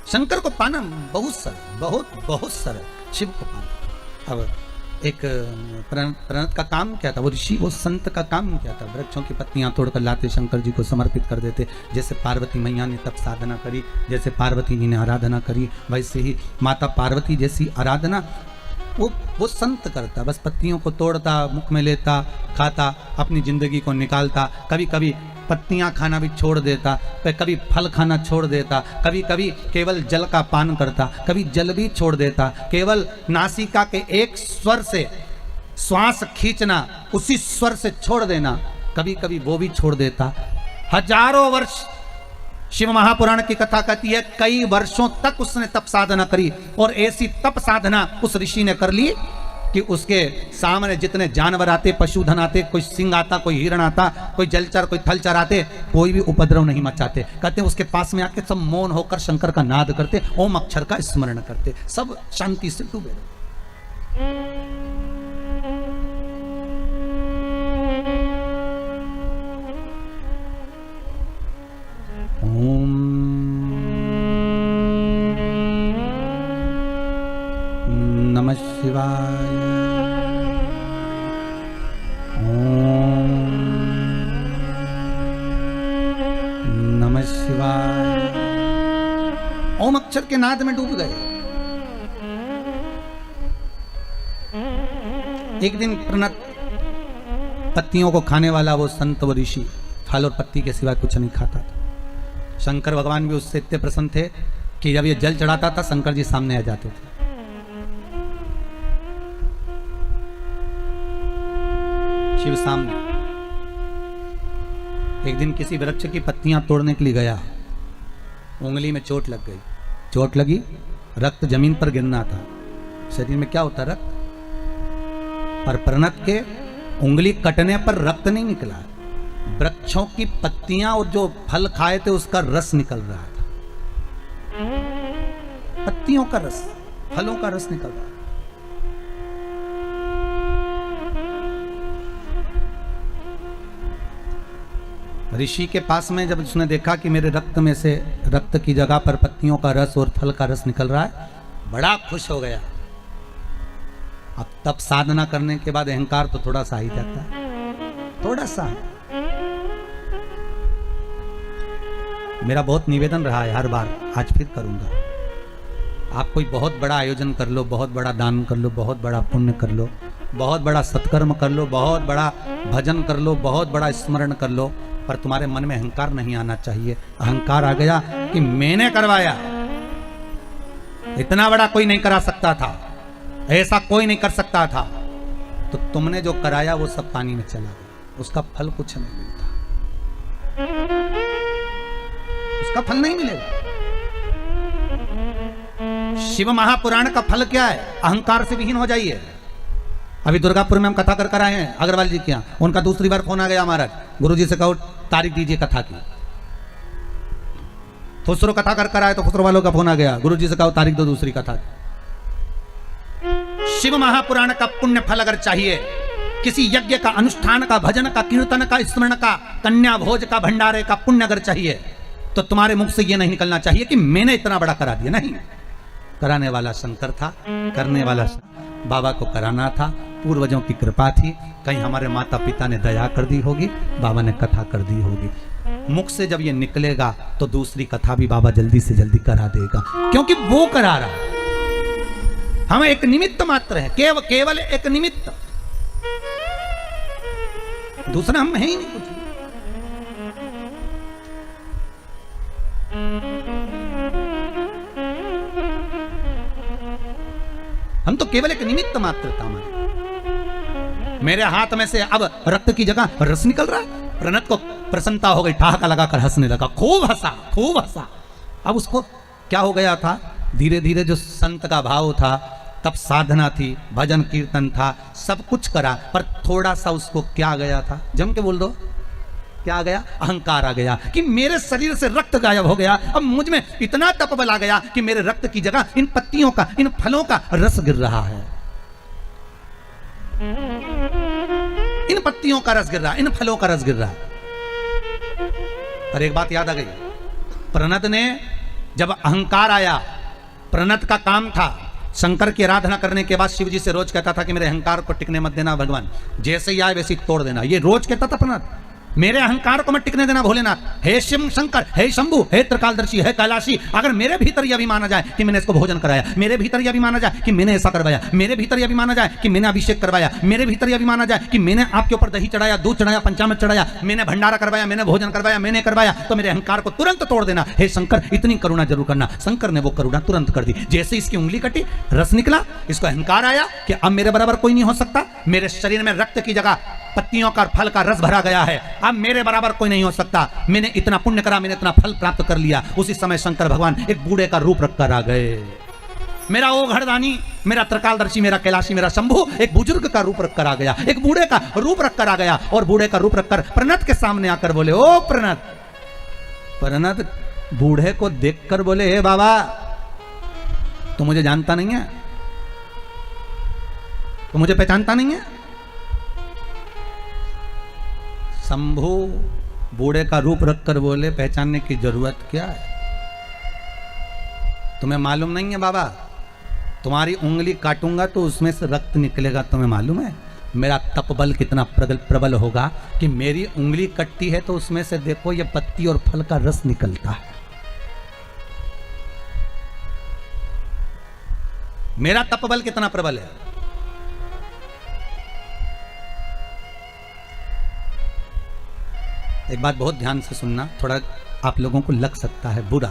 शंकर को पाना बहुत सरल, बहुत बहुत सरल शिव को पाना। अब एक प्रणत का काम क्या था, वो ऋषि वो संत का काम क्या था, वृक्षों की पत्तियां तोड़कर लाते शंकर जी को समर्पित कर देते। जैसे पार्वती मैया ने तप साधना करी, जैसे पार्वती जी ने आराधना करी, वैसे ही माता पार्वती जैसी आराधना वो संत करता। बस पत्तियों को तोड़ता, मुख में लेता, खाता, अपनी जिंदगी को निकालता। कभी कभी पत्तियां खाना भी छोड़ देता, कभी फल खाना छोड़ देता, कभी कभी केवल जल का पान करता, कभी जल भी छोड़ देता। केवल नासिका के एक स्वर से श्वास खींचना, उसी स्वर से छोड़ देना, कभी कभी वो भी छोड़ देता। हजारों वर्ष शिव महापुराण की कथा कहती है कई वर्षों तक उसने तप साधना करी, और ऐसी तप साधना उस ऋषि ने कर ली कि उसके सामने जितने जानवर आते, पशुधन आते, कोई सिंह आता, कोई हिरण आता, कोई जलचर, कोई थलचर आते, कोई भी उपद्रव नहीं मचाते। कहते उसके पास में आके सब मौन होकर शंकर का नाद करते, ओम अक्षर का स्मरण करते, सब शांति से डूबे। ओम नमः शिवाय। ओम नमः शिवाय। ओम अक्षर के नाद में डूब गए। एक दिन प्रणत पत्तियों को खाने वाला वो संत, वो ऋषि फल और पत्ती के सिवा कुछ नहीं खाता था। शंकर भगवान भी उससे इतने प्रसन्न थे कि जब ये जल चढ़ाता था शंकर जी सामने आ जाते थे। शिव सामने। एक दिन किसी वृक्ष की पत्तियां तोड़ने के लिए गया, उंगली में चोट लग गई। चोट लगी, रक्त जमीन पर गिरना था। शरीर में क्या होता, रक्त। पर प्रणत के उंगली कटने पर रक्त नहीं निकला, वृक्षों की पत्तियां और जो फल खाए थे उसका रस निकल रहा था। पत्तियों का रस, फलों का रस निकल रहा था। ऋषि के पास में जब उसने देखा कि मेरे रक्त में से, रक्त की जगह पर पत्तियों का रस और फल का रस निकल रहा है, बड़ा खुश हो गया। अब तप साधना करने के बाद अहंकार तो थोड़ा सा ही जाता है, थोड़ा सा। मेरा बहुत निवेदन रहा है हर बार, आज फिर करूंगा। आप कोई बहुत बड़ा आयोजन कर लो, बहुत बड़ा दान कर लो, बहुत बड़ा पुण्य कर लो, बहुत बड़ा सत्कर्म कर लो, बहुत बड़ा भजन कर लो, बहुत बड़ा स्मरण कर लो, पर तुम्हारे मन में अहंकार नहीं आना चाहिए। अहंकार आ गया कि मैंने करवाया, इतना बड़ा कोई नहीं करा सकता था, ऐसा कोई नहीं कर सकता था, तो तुमने जो कराया वो सब पानी में चला गया, उसका फल कुछ नहीं मिलता, उसका फल नहीं मिलेगा। शिव महापुराण का फल क्या है? अहंकार से विहीन हो जाइए। अभी दुर्गापुर में हम कथा कर आए हैं अग्रवाल जी के यहाँ, उनका दूसरी बार फोन आ गया, महाराज गुरुजी से कहो तारीख दीजिए कथा की। खुसरो कथा कर आए तो खुसरो वालों का फोन आ गया, गुरुजी से कहो तारीख दो दूसरी कथा की। शिव महापुराण का पुण्य फल अगर चाहिए, किसी यज्ञ का, अनुष्ठान का, भजन का, कीर्तन का, स्मरण का, कन्या भोज का, भंडारे का पुण्य अगर चाहिए, तो तुम्हारे मुख से यह नहीं निकलना चाहिए कि मैंने इतना बड़ा करा दिया। नहीं, कराने वाला शंकर था, करने वाला बाबा को कराना था, पूर्वजों की कृपा थी, कहीं हमारे माता पिता ने दया कर दी होगी, बाबा ने कथा कर दी होगी। मुख से जब ये निकलेगा तो दूसरी कथा भी बाबा जल्दी से जल्दी करा देगा, क्योंकि वो करा रहा है। हम एक निमित्त मात्र है, केवल एक निमित्त, दूसरा हम है ही नहीं कुछ। हम तो केवल एक निमित्त मात्र था। मेरे हाथ में से अब रक्त की जगह रस निकल रहा है। प्रणत को प्रसन्नता हो गई, ठहाका लगाकर हंसने लगा, खूब हंसा, खूब हंसा। अब उसको क्या हो गया था, धीरे धीरे जो संत का भाव था, तब साधना थी, भजन कीर्तन था, सब कुछ करा, पर थोड़ा सा उसको क्या गया था, जम के बोल दो, क्या आ गया? अहंकार आ गया कि मेरे शरीर से रक्त गायब हो गया। अब मुझ में इतना तप बल आ गया कि मेरे रक्त की जगह इन पत्तियों का, इन फलों का रस गिर रहा है, इन पत्तियों का रस गिर रहा है, इन फलों का रस गिर रहा है। पर एक बात याद आ गई, प्रणत ने जब अहंकार आया, प्रणत का काम था शंकर की आराधना करने के बाद शिव जी से रोज कहता था कि मेरे अहंकार को टिकने मत देना भगवान, जैसे ही आए वैसे ही तोड़ देना। ये रोज कहता था प्रणत, मेरे अहंकार को मत टिकने देना भोलेनाथ, हे शिव शंकर, हे शंभु, हे त्रिकालदर्शी, हे कैलाशी, अगर मेरे भीतर यह भी माना जाए कि मैंने इसको भोजन कराया, मेरे भीतर यह भी माना जाए कि मैंने ऐसा करवाया, मेरे भीतर यह भी माना जाए कि मैंने अभिषेक करवाया, मेरे भीतर यह भी माना जाए कि मैंने आपके ऊपर दही चढ़ाया, दूध चढ़ाया, पंचामृत चढ़ाया, मैंने भंडारा करवाया, मैंने भोजन करवाया, मैंने करवाया, तो मेरे अहंकार को तुरंत तोड़ देना। हे शंकर, इतनी करुणा जरूर करना। शंकर ने वो करुणा तुरंत कर दी। जैसे इसकी उंगली कटी, रस निकला, इसको अहंकार आया कि अब मेरे बराबर कोई नहीं हो सकता, मेरे शरीर में रक्त की जगह पत्तियों का फल का रस भरा गया है, अब मेरे बराबर कोई नहीं हो सकता, मैंने इतना पुण्य करा, मैंने इतना फल प्राप्त कर लिया। उसी समय शंकर भगवान एक बूढ़े का रूप रखकर आ गए। मेरा ओ घरदानी, मेरा त्रिकालदर्शी, मेरा कैलाशी, मेरा शंभु एक बुजुर्ग का रूप रखकर आ गया, एक बूढ़े का रूप रखकर आ गया। और बूढ़े का रूप रखकर प्रणत के सामने आकर बोले, ओ प्रणत। प्रणत बूढ़े को देखकर बोले, हे बाबा, तू मुझे जानता नहीं है, तू मुझे पहचानता नहीं है। शंभु बूढ़े का रूप रखकर बोले, पहचानने की जरूरत क्या है, तुम्हें मालूम नहीं है बाबा, तुम्हारी उंगली काटूंगा तो उसमें से रक्त निकलेगा, तुम्हें मालूम है मेरा तपबल कितना प्रबल होगा कि मेरी उंगली कटती है तो उसमें से देखो ये पत्ती और फल का रस निकलता है। मेरा तपबल कितना प्रबल है। एक बात बहुत ध्यान से सुनना, थोड़ा आप लोगों को लग सकता है बुरा,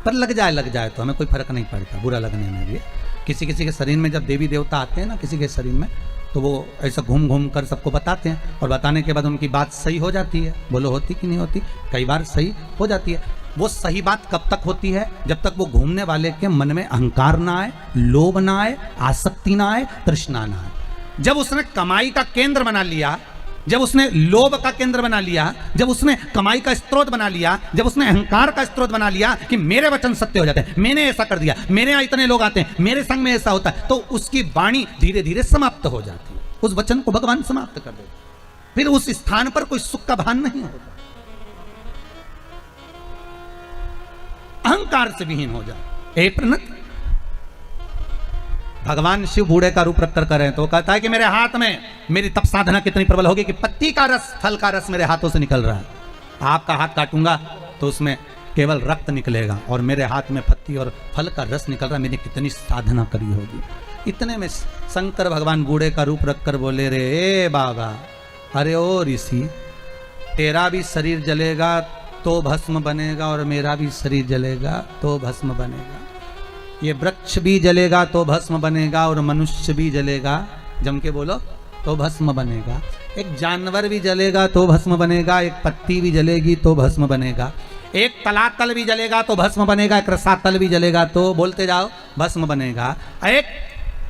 पर लग जाए तो हमें कोई फर्क नहीं पड़ता बुरा लगने में भी। किसी किसी के शरीर में जब देवी देवता आते हैं ना किसी के शरीर में, तो वो ऐसा घूम घूम कर सबको बताते हैं, और बताने के बाद उनकी बात सही हो जाती है। बोलो होती कि नहीं होती? कई बार सही हो जाती है। वो सही बात कब तक होती है? जब तक वो घूमने वाले के मन में अहंकार ना आए, लोभ ना आए, आसक्ति ना आए, तृष्णा ना आए। जब उसने कमाई का केंद्र बना लिया, जब उसने लोभ का केंद्र बना लिया, जब उसने कमाई का स्रोत बना लिया, जब उसने अहंकार का स्रोत बना लिया कि मेरे वचन सत्य हो जाते हैं, मैंने ऐसा कर दिया, मेरे यहाँ इतने लोग आते हैं, मेरे संग में ऐसा होता है, तो उसकी वाणी धीरे धीरे समाप्त हो जाती है। उस वचन को भगवान समाप्त कर देते, फिर उस स्थान पर कोई सुख का भान नहीं होता, अहंकार से विहीन हो जाए। प्रणत भगवान शिव बूढ़े का रूप रखकर कर रहे हैं, तो कहता है कि मेरे हाथ में मेरी तप साधना कितनी प्रबल होगी कि पत्ती का रस, फल का रस मेरे हाथों से निकल रहा है। आपका हाथ काटूंगा तो उसमें केवल रक्त निकलेगा, और मेरे हाथ में पत्ती और फल का रस निकल रहा है, मैंने कितनी साधना करी होगी। इतने में शंकर भगवान बूढ़े का रूप रखकर बोले, रे बाबा, अरे ओ ऋषि, तेरा भी शरीर जलेगा तो भस्म बनेगा, और मेरा भी शरीर जलेगा तो भस्म बनेगा। ये वृक्ष भी जलेगा तो भस्म बनेगा, और मनुष्य भी जलेगा, जम के बोलो, तो भस्म बनेगा। एक जानवर भी जलेगा तो भस्म बनेगा, एक पत्ती भी जलेगी तो भस्म बनेगा, एक तलातल भी जलेगा तो भस्म बनेगा, एक रसातल भी जलेगा तो, बोलते जाओ, भस्म बनेगा। एक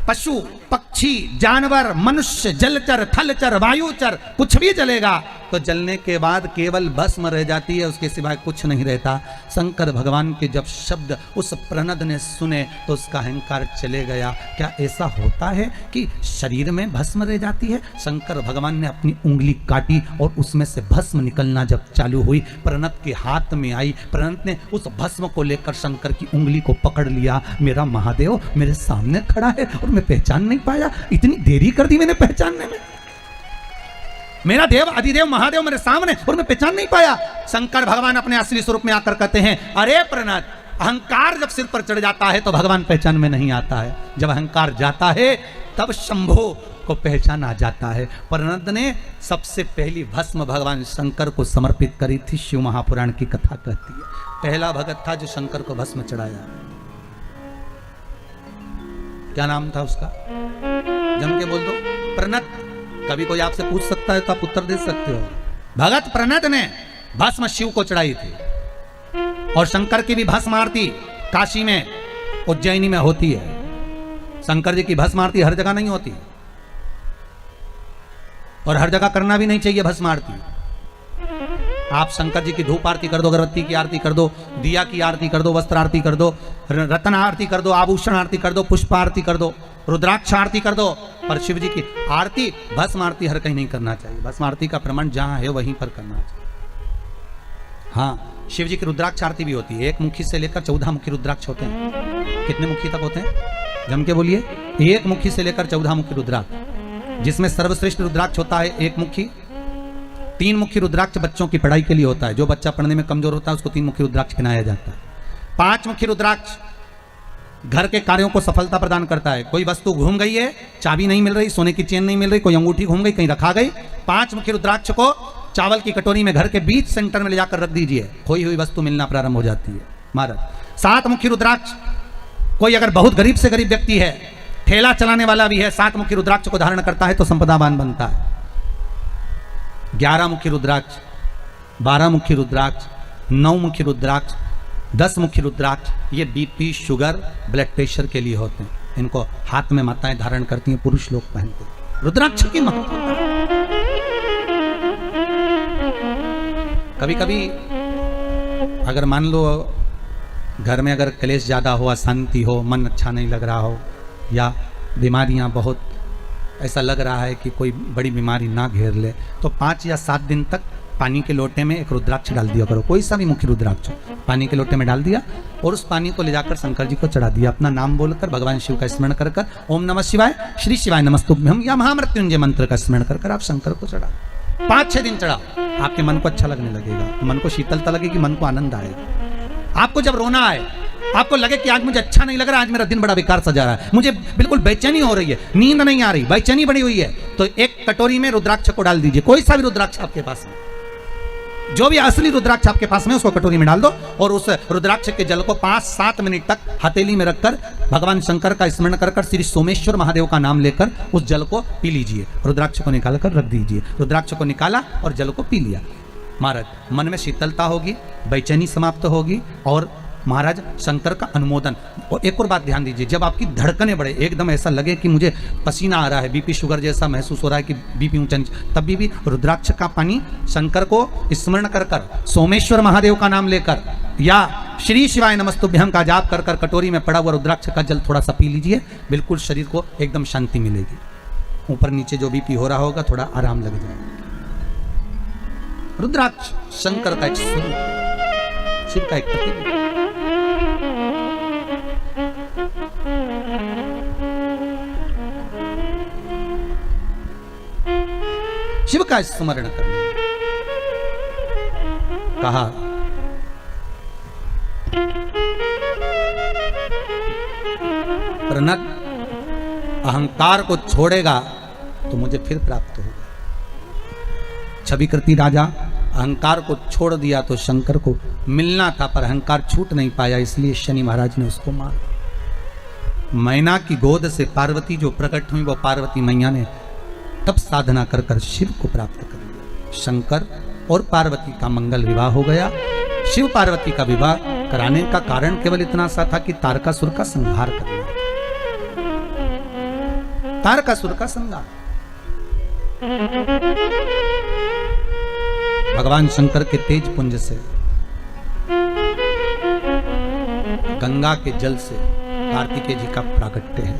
पशु, पक्षी, जानवर, मनुष्य, जलचर, थलचर, वायुचर, कुछ भी जलेगा तो जलने के बाद केवल भस्म रह जाती है, उसके सिवाय कुछ नहीं रहता। शंकर भगवान के जब शब्द उस प्रणद ने सुने तो उसका अहंकार चले गया। क्या ऐसा होता है कि शरीर में भस्म रह जाती है? शंकर भगवान ने अपनी उंगली काटी और उसमें से भस्म निकलना जब चालू हुई, प्रणद के हाथ में आई। प्रणद ने उस भस्म को लेकर शंकर की उंगली को पकड़ लिया। मेरा महादेव मेरे सामने खड़ा है और मैं पहचान नहीं पाया, इतनी देरी कर दी मैंने पहचानने में। मेरा देव अधिदेव महादेव मेरे सामने और मैं पहचान नहीं पाया। शंकर भगवान अपने असली स्वरूप में आकर कहते हैं, अरे प्रणत, अहंकार जब सिर पर चढ़ जाता है तो भगवान पहचान में नहीं आता है, जब अहंकार जाता है तब शंभो को पहचान आ जाता है। प्रणत ने सबसे पहली भस्म भगवान शंकर को समर्पित करी थी। शिव महापुराण की कथा कहती है, पहला भगत था जो शंकर को भस्म चढ़ाया। क्या नाम था उसका? जम के बोल दो, प्रणत। कभी कोई आपसे पूछ सकता है तो आप उत्तर दे सकते हो। भगत प्रणत ने भस्म शिव को चढ़ाई थी। और शंकर की भी भस्म आरती काशी में, उज्जैनी में होती है। शंकर जी की भस्म आरती हर जगह नहीं होती, और हर जगह करना भी नहीं चाहिए भस्म आरती। आप शंकर जी की धूप आरती कर दो, अगरबत्ती की आरती कर दो, दिया की आरती कर दो, वस्त्र आरती कर दो, रत्न आरती कर दो, आभूषण आरती कर दो, पुष्प आरती कर दो, रुद्राक्ष आरती कर दो, पर शिव जी की आरती, भस्म आरती हर कहीं नहीं करना चाहिए। भस्म आरती का प्रमाण जहां है वहीं पर करना चाहिए। हाँ, शिव जी की रुद्राक्ष आरती भी होती है। 1 मुखी से लेकर 14 मुखी रुद्राक्ष होते हैं। कितने मुखी तक होते हैं? जम के बोलिए। 1 मुखी से लेकर 14 मुखी रुद्राक्ष, जिसमें सर्वश्रेष्ठ रुद्राक्ष होता है 1 मुखी। 3 मुखी रुद्राक्ष बच्चों की पढ़ाई के लिए होता है। जो बच्चा पढ़ने में कमजोर होता है उसको 3 मुखी रुद्राक्ष पहनाया जाता है। 5 मुखी रुद्राक्ष घर के कार्यों को सफलता प्रदान करता है। कोई वस्तु घूम गई है, चाबी नहीं मिल रही, सोने की चेन नहीं मिल रही, कोई अंगूठी घूम गई, कहीं रखा गई, 5 मुखी रुद्राक्ष को चावल की कटोरी में घर के बीच सेंटर में ले जाकर रख दीजिए, खोई हुई वस्तु मिलना प्रारंभ हो जाती है। महाराज 7 मुखी रुद्राक्ष, कोई अगर बहुत गरीब से गरीब व्यक्ति है, ठेला चलाने वाला भी है, 7 मुखी रुद्राक्ष को धारण करता है तो संपदावान बनता है। 11 मुखी रुद्राक्ष, 12 मुखी रुद्राक्ष, 9 मुखी रुद्राक्ष, 10 मुखी रुद्राक्ष, ये बीपी, शुगर, ब्लड प्रेशर के लिए होते हैं। इनको हाथ में माताएं धारण करती हैं, पुरुष लोग पहनते हैं। रुद्राक्ष की महत्वता। कभी कभी अगर मान लो घर में अगर क्लेश ज़्यादा हो, अशांति हो, मन अच्छा नहीं लग रहा हो, या बीमारियां बहुत ऐसा लग रहा है कि कोई बड़ी बीमारी ना घेर ले, तो 5 या 7 दिन तक पानी के लोटे में एक रुद्राक्ष डाल दिया करो। कोई सा भी मुख्य रुद्राक्ष पानी के लोटे में डाल दिया और उस पानी को ले जाकर शंकर जी को चढ़ा दिया। अपना नाम बोलकर भगवान शिव का स्मरण कर कर ओम नमः शिवाय, श्री शिवाय नमस्तुभ्यम या महामृत्युंजय मंत्र का स्मरण कर कर आप शंकर को चढ़ा। 5-6 दिन चढ़ा, आपके मन को अच्छा लगने लगेगा, मन को शीतलता लगेगी, मन को आनंद आएगा। आपको जब रोना आए, आपको लगे कि आज मुझे अच्छा नहीं लग रहा, आज मेरा दिन बड़ा बेकार सजा रहा है, मुझे बिल्कुल बेचैनी हो रही है, नींद नहीं आ रही, बेचैनी बड़ी हुई है, तो एक कटोरी में रुद्राक्ष को डाल दीजिए। कोई सा भी रुद्राक्ष आपके पास है, जो भी असली रुद्राक्ष आपके पास में, उसको कटोरी में डाल दो और उस रुद्राक्ष के जल को 5-7 मिनट तक हथेली में रखकर भगवान शंकर का स्मरण कर कर श्री सोमेश्वर महादेव का नाम लेकर उस जल को पी लीजिए। रुद्राक्ष को निकाल कर रख दीजिए। रुद्राक्ष को निकाला और जल को पी लिया। महाराज मन में शीतलता होगी, बेचैनी समाप्त होगी और महाराज शंकर का अनुमोदन। और एक और बात ध्यान दीजिए, जब आपकी धड़कनें बढ़े, एकदम ऐसा लगे कि मुझे पसीना आ रहा है, बीपी शुगर जैसा महसूस हो रहा है कि बीपी ऊंचा नीचे, तभी भी रुद्राक्ष का पानी शंकर को स्मरण कर कर, सोमेश्वर महादेव का नाम लेकर या श्री शिवाय नमस्तुभ्यम का जाप कर कर कटोरी में पड़ा हुआ रुद्राक्ष का जल थोड़ा सा पी लीजिए। बिल्कुल शरीर को एकदम शांति मिलेगी। ऊपर नीचे जो बीपी हो रहा होगा थोड़ा आराम लग जाएगा। रुद्राक्ष शंकर का एक स्वरूप, शिव का एक प्रतीक। शिव का स्मरण करना। कहा प्रनत अहंकार को छोड़ेगा तो मुझे फिर प्राप्त होगा। छविकृति राजा अहंकार को छोड़ दिया तो शंकर को मिलना था, पर अहंकार छूट नहीं पाया, इसलिए शनि महाराज ने उसको मारा। मैना की गोद से पार्वती जो प्रकट हुई, वो पार्वती मैया ने तब साधना कर कर शिव को प्राप्त कर लिया। शंकर और पार्वती का मंगल विवाह हो गया। शिव पार्वती का विवाह कराने का कारण केवल इतना सा था कि तारकासुर का संहार करना। तारकासुर का संहार भगवान शंकर के तेज पुंज से, गंगा के जल से कार्तिकेय जी का प्राकट्य है।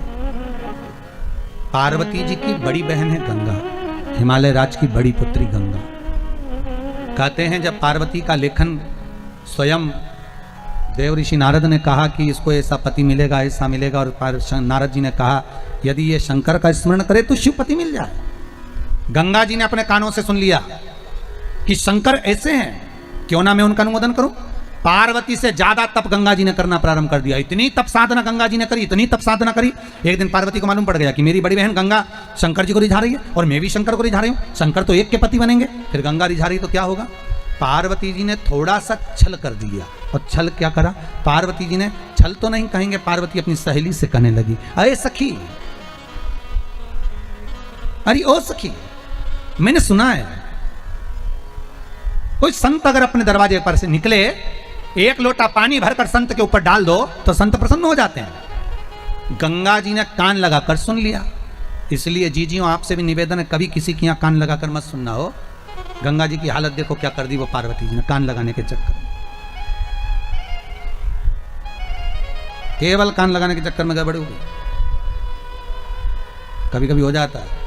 पार्वती जी की बड़ी बहन है गंगा, हिमालय राज की बड़ी पुत्री गंगा। कहते हैं जब पार्वती का लेखन स्वयं देव ऋषि नारद ने कहा कि इसको ऐसा पति मिलेगा, ऐसा मिलेगा, और नारद जी ने कहा यदि ये शंकर का स्मरण करे तो शिव पति मिल जाए। गंगा जी ने अपने कानों से सुन लिया कि शंकर ऐसे हैं, क्यों ना मैं उनका अनुमोदन करूं। पार्वती से ज्यादा तप गंगा जी ने करना प्रारंभ कर दिया। इतनी तप साधना गंगा जी ने करी, इतनी तप साधना करी। एक दिन पार्वती को मालूम पड़ गया कि मेरी बड़ी बहन गंगा शंकर जी को रिझा रही है और मैं भी शंकर को रिझा रही हूं, शंकर तो एक के पति बनेंगे, फिर गंगा रिझा रही तो क्या होगा। पार्वती जी ने थोड़ा सा छल कर दिया। और छल क्या करा पार्वती जी ने, छल तो नहीं कहेंगे, पार्वती अपनी सहेली से कहने लगी, अरे सखी, अरे ओ सखी, मैंने सुना है कोई संत अगर अपने दरवाजे पर से निकले, एक लोटा पानी भरकर संत के ऊपर डाल दो तो संत प्रसन्न हो जाते हैं। गंगा जी ने कान लगाकर सुन लिया। इसलिए जीजियों आपसे भी निवेदन है, कभी किसी के यहाँ कान लगाकर मत सुनना हो। गंगा जी की हालत देखो क्या कर दी वो पार्वती जी ने कान लगाने के चक्कर में। केवल कान लगाने के चक्कर में गड़बड़ी हो गई। कभी कभी हो जाता है।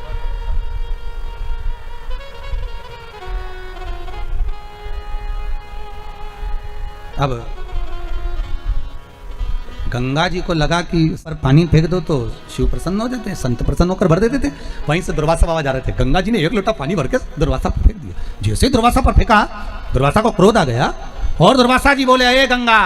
अब गंगा जी को लगा कि पर पानी फेंक दो तो शिव प्रसन्न हो जाते हैं, संत प्रसन्न होकर भर देते थे। वहीं से दुर्वासा बाबा जा रहे थे, गंगा जी ने एक लोटा पानी भर के दुर्वासा पर फेंक दिया। जैसे ही दुर्वासा पर फेंका, दुर्वासा को क्रोध आ गया और दुर्वासा जी बोले, अरे गंगा,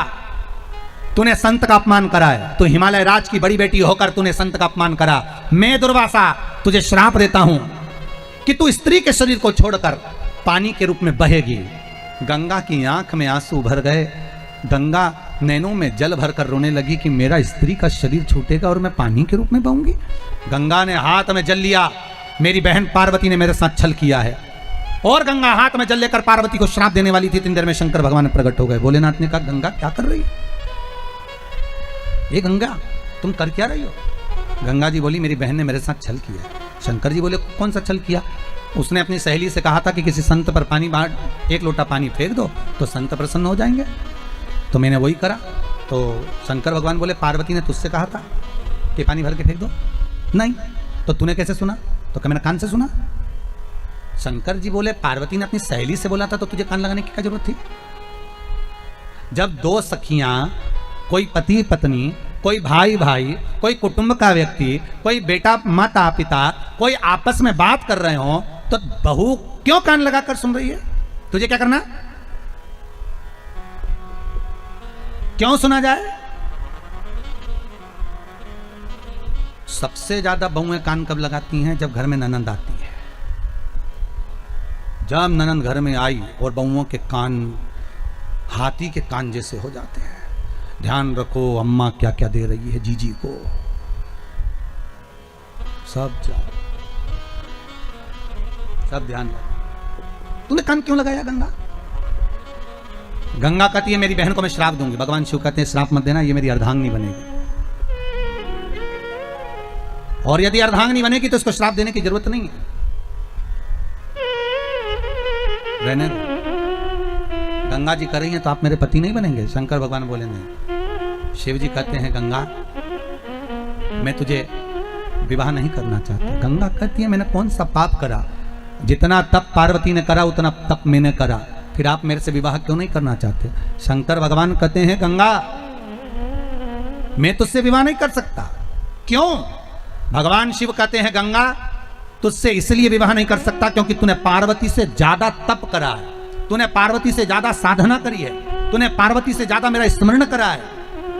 तूने संत का अपमान करा है, तू हिमालय राज की बड़ी बेटी होकर तूने संत का अपमान करा। मैं दुर्वासा तुझे श्राप देता हूं कि तू स्त्री के शरीर को छोड़कर पानी के रूप में बहेगी। गंगा की आंख में आंसू भर गए, गंगा नैनों में जल भरकर रोने लगी कि मेरा स्त्री का शरीर छूटेगा और मैं पानी के रूप में बहूंगी। गंगा ने हाथ में जल लिया, मेरी बहन पार्वती ने मेरे साथ छल किया है। और गंगा हाथ में जल लेकर पार्वती को श्राप देने वाली थी। 3 देर में शंकर भगवान प्रकट हो गए। भोलेनाथ ने कहा, गंगा क्या कर रही है? ये गंगा तुम कर क्या रही हो? गंगा जी बोली, मेरी बहन ने मेरे साथ छल किया। शंकर जी बोले, कौन सा छल किया? उसने अपनी सहेली से कहा था कि किसी संत पर पानी बांट, एक लोटा पानी फेंक दो तो संत प्रसन्न हो जाएंगे, तो मैंने वही करा। तो शंकर भगवान बोले, पार्वती ने तुझसे कहा था कि पानी भर के फेंक दो? नहीं। तो तूने कैसे सुना? तो क्या मैंने कान से सुना? शंकर जी बोले, पार्वती ने अपनी सहेली से बोला था तो तुझे कान लगाने की क्या जरूरत थी? जब 2 सखियां, कोई पति पत्नी, कोई भाई भाई, कोई कुटुंब का व्यक्ति, कोई बेटा माता पिता, कोई आपस में बात कर रहे हो तो बहू क्यों कान लगाकर सुन रही है? तुझे क्या करना? क्यों सुना जाए? सबसे ज्यादा बहुएं कान कब लगाती हैं? जब घर में ननंद आती है। जब ननंद घर में आई और बहुओं के कान हाथी के कान जैसे हो जाते हैं। ध्यान रखो, अम्मा क्या क्या दे रही है जीजी को, सब ध्यान रखो। तूने कान क्यों लगाया गंगा? गंगा कहती है, मेरी बहन को मैं श्राप दूंगी। भगवान शिव कहते हैं, श्राप मत देना, ये मेरी अर्धांगिनी बनेगी, और यदि अर्धांगिनी बनेगी तो इसको श्राप देने की जरूरत नहीं है, रहने दो। गंगा जी कर रही हैं तो आप मेरे पति नहीं बनेंगे? शंकर भगवान बोले, नहीं। शिव जी कहते हैं, गंगा मैं तुझे विवाह नहीं करना चाहता। गंगा कहती है, मैंने कौन सा पाप करा? जितना तप पार्वती ने करा उतना तप मैंने करा, फिर आप मेरे से विवाह क्यों नहीं करना चाहते? शंकर भगवान कहते हैं, गंगा मैं तुझसे विवाह नहीं कर सकता। क्यों? भगवान शिव कहते हैं, गंगा तुझसे इसलिए विवाह नहीं कर सकता क्योंकि तूने पार्वती से ज्यादा तप करा है, तूने पार्वती से ज्यादा साधना करी है, तूने पार्वती से ज्यादा मेरा स्मरण करा है।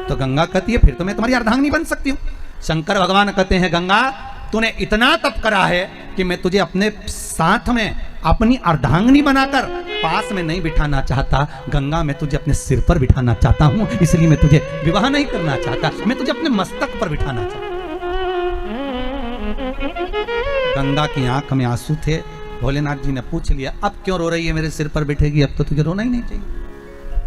तो गंगा कहती है, फिर तो मैं तुम्हारी अर्धांगिनी बन सकती हूँ। शंकर भगवान कहते हैं, गंगा तूने इतना तप करा है कि मैं तुझे अपने साथ में अपनी अर्धांगिनी बनाकर पास में नहीं बिठाना चाहता। गंगा मैं तुझे अपने सिर पर बिठाना चाहता हूँ, इसलिए मैं तुझे विवाह नहीं करना चाहता, मैं तुझे अपने मस्तक पर बिठाना चाहता। गंगा की आंख में आंसू थे। भोलेनाथ जी ने पूछ लिया, अब क्यों रो रही है? मेरे सिर पर बैठेगी, अब तो तुझे रोना ही नहीं चाहिए।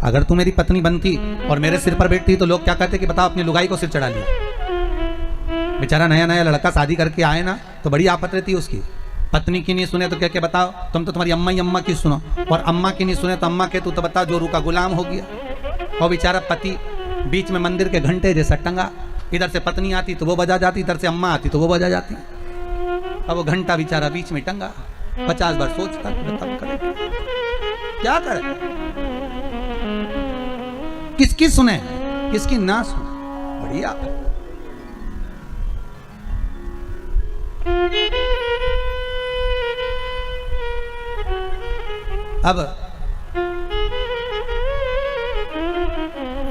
अगर तू मेरी पत्नी बनती और मेरे सिर पर बैठती तो लोग क्या कहते कि बताओ अपनी लुगाई को सिर चढ़ा लिया। बेचारा नया नया लड़का शादी करके आए ना, तो बड़ी आफत रहती है उसकी। पत्नी की नहीं सुने तो क्या क्या बताओ, तुम तो तुम्हारी अम्मा ही अम्मा की सुनो, और अम्मा की नहीं सुने तो अम्मा के तू तो बताओ जोरू का गुलाम हो गया। और बेचारा पति बीच में मंदिर के घंटे जैसा टंगा, इधर से पत्नी आती तो वो बजा जाती, इधर से अम्मा आती तो वो बजा जाती। अब वो घंटा बेचारा बीच में टंगा, 50 बार सोचता तब करे क्या करे, किसकी सुने किसकी ना सुने। बढ़िया। अब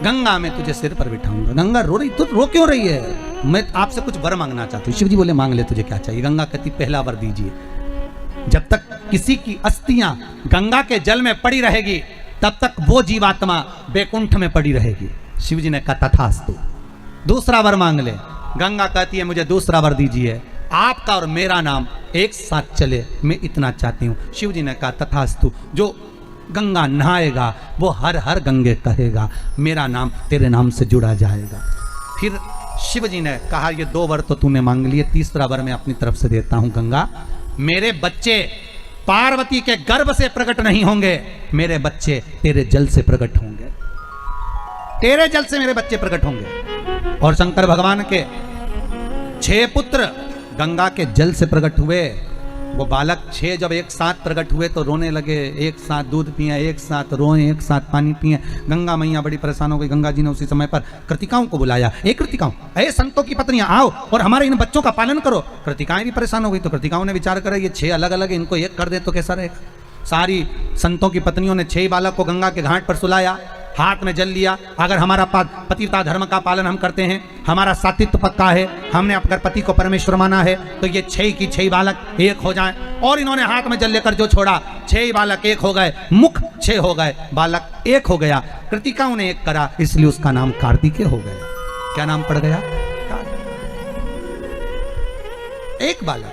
गंगा मैं तुझे सिर पर बिठाऊंगा। गंगा रो रही, तू रो क्यों रही है? मैं आपसे कुछ वर मांगना चाहती हूँ। शिव जी बोले, मांग ले, तुझे क्या चाहिए? गंगा कहती, पहला वर दीजिए। जब तक किसी की अस्थियां गंगा के जल में पड़ी रहेगी तब तक वो जीवात्मा बैकुंठ में पड़ी रहेगी। शिव जी ने कहा, तथास्तु। दूसरा वर मांग ले। गंगा कहती है, मुझे दूसरा वर दीजिए, आपका और मेरा नाम एक साथ चले, मैं इतना चाहती हूँ। शिव जी ने कहा, तथास्तु। जो गंगा नहाएगा वो हर हर गंगे कहेगा, मेरा नाम तेरे नाम से जुड़ा जाएगा। फिर शिव जी ने कहा, ये 2 वर तो तूने मांग लिए, तीसरा वर मैं अपनी तरफ से देता हूँ। गंगा, मेरे बच्चे पार्वती के गर्भ से प्रकट नहीं होंगे, मेरे बच्चे तेरे जल से प्रकट होंगे, तेरे जल से मेरे बच्चे प्रकट होंगे। और शंकर भगवान के 6 पुत्र गंगा के जल से प्रकट हुए। वो बालक 6 जब एक साथ प्रकट हुए तो रोने लगे, एक साथ दूध पिए, एक साथ रोए, एक साथ पानी पिए। गंगा मैया बड़ी परेशान हो गई। गंगा जी ने उसी समय पर कृतिकाओं को बुलाया। ए कृतिकाओं, ए संतों की पत्नियां, आओ और हमारे इन बच्चों का पालन करो। कृतिकाएं भी परेशान हो गई तो कृतिकाओं ने विचार करा, ये 6 अलग अलग, इनको एक कर दे तो कैसा रहेगा। सारी संतों की पत्नियों ने 6 बालक को गंगा के घाट पर सुलाया, हाथ में जल लिया। अगर हमारा पतिव्रता धर्म का पालन हम करते हैं, हमारा सात्वित्व पक्का है, हमने अगर पति को परमेश्वर माना है, तो ये 6 की 6 बालक एक हो जाएं। और इन्होंने हाथ में जल लेकर जो छोड़ा, 6 बालक एक हो गए, मुख 6 हो गए, बालक एक हो गया। कृतिकाओं ने एक करा, इसलिए उसका नाम कार्तिकेय हो गया। क्या नाम पड़ गया? एक बालक।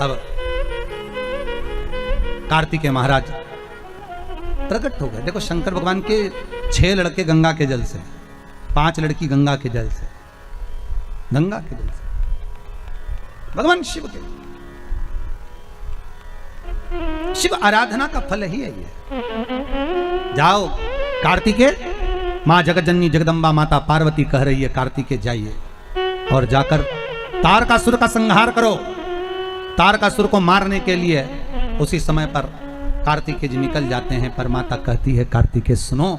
अब कार्तिकेय महाराज प्रकट हो गए। देखो शंकर भगवान के 6 लड़के गंगा के जल से, 5 लड़की गंगा के जल से, गंगा के जल से। भगवान शिव के, शिव आराधना का फल ही है ये। जाओ कार्तिकेय, मां जगज्जननी जगदम्बा माता पार्वती कह रही है, कार्तिकेय जाइए और जाकर तारकासुर का संहार करो। तारकासुर को मारने के लिए उसी समय पर कार्तिकेय जी निकल जाते हैं। पर माता कहती है, कार्तिकेय सुनो,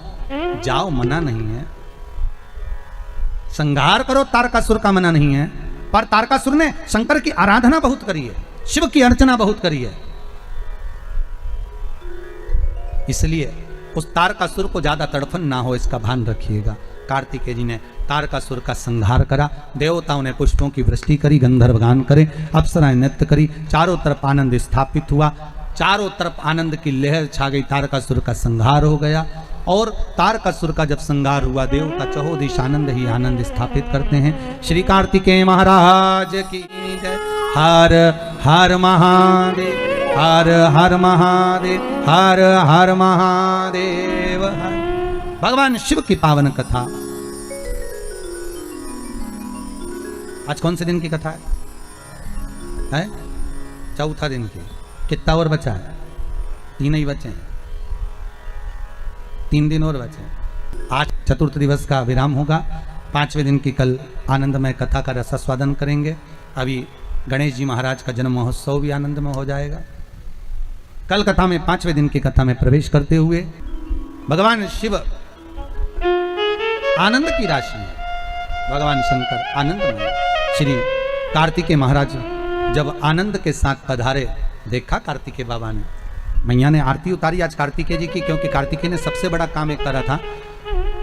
जाओ, मना नहीं है, संहार करो, तारकासुर का मना नहीं है। पर तारकासुर ने शंकर की आराधना बहुत करी है, शिव की अर्चना बहुत करी है, इसलिए उस तारकासुर को ज्यादा तड़फन ना हो, इसका भान रखिएगा। कार्तिकेय जी ने तारकासुर का संहार करा। देवताओं ने पुष्पों की वृष्टि करी, गंधर्व गान करे, अप्सराएं नृत्य करी, चारों तरफ आनंद स्थापित हुआ, चारों तरफ आनंद की लहर छा गई। तारकासुर का संहार हो गया। और तारकासुर का जब संहार हुआ, देवता चहुदिश आनंद ही आनंद स्थापित करते हैं। श्री कार्तिकेय महाराज की जय। हर हर महादेव, हर हर महादेव, हर हर महादेव। भगवान शिव की पावन कथा। आज कौन से दिन की कथा है? चौथा दिन की। कितना और बचा है? 3 ही बचे हैं, 3 दिन और बचे हैं। आज चतुर्थ दिवस का विराम होगा। 5वें दिन की कल आनंदमय कथा का रसास्वादन करेंगे। अभी गणेश जी महाराज का जन्म महोत्सव भी आनंदमय हो जाएगा। कल कथा में 5वें दिन की कथा में प्रवेश करते हुए भगवान शिव आनंद की राशि है, भगवान शंकर आनंदमय। श्री कार्तिकेय महाराज जब आनंद के साथ पधारे, देखा कार्तिकेय बाबा ने, मैया ने आरती उतारी आज कार्तिकेय जी की, क्योंकि कार्तिकेय ने सबसे बड़ा काम एक करा था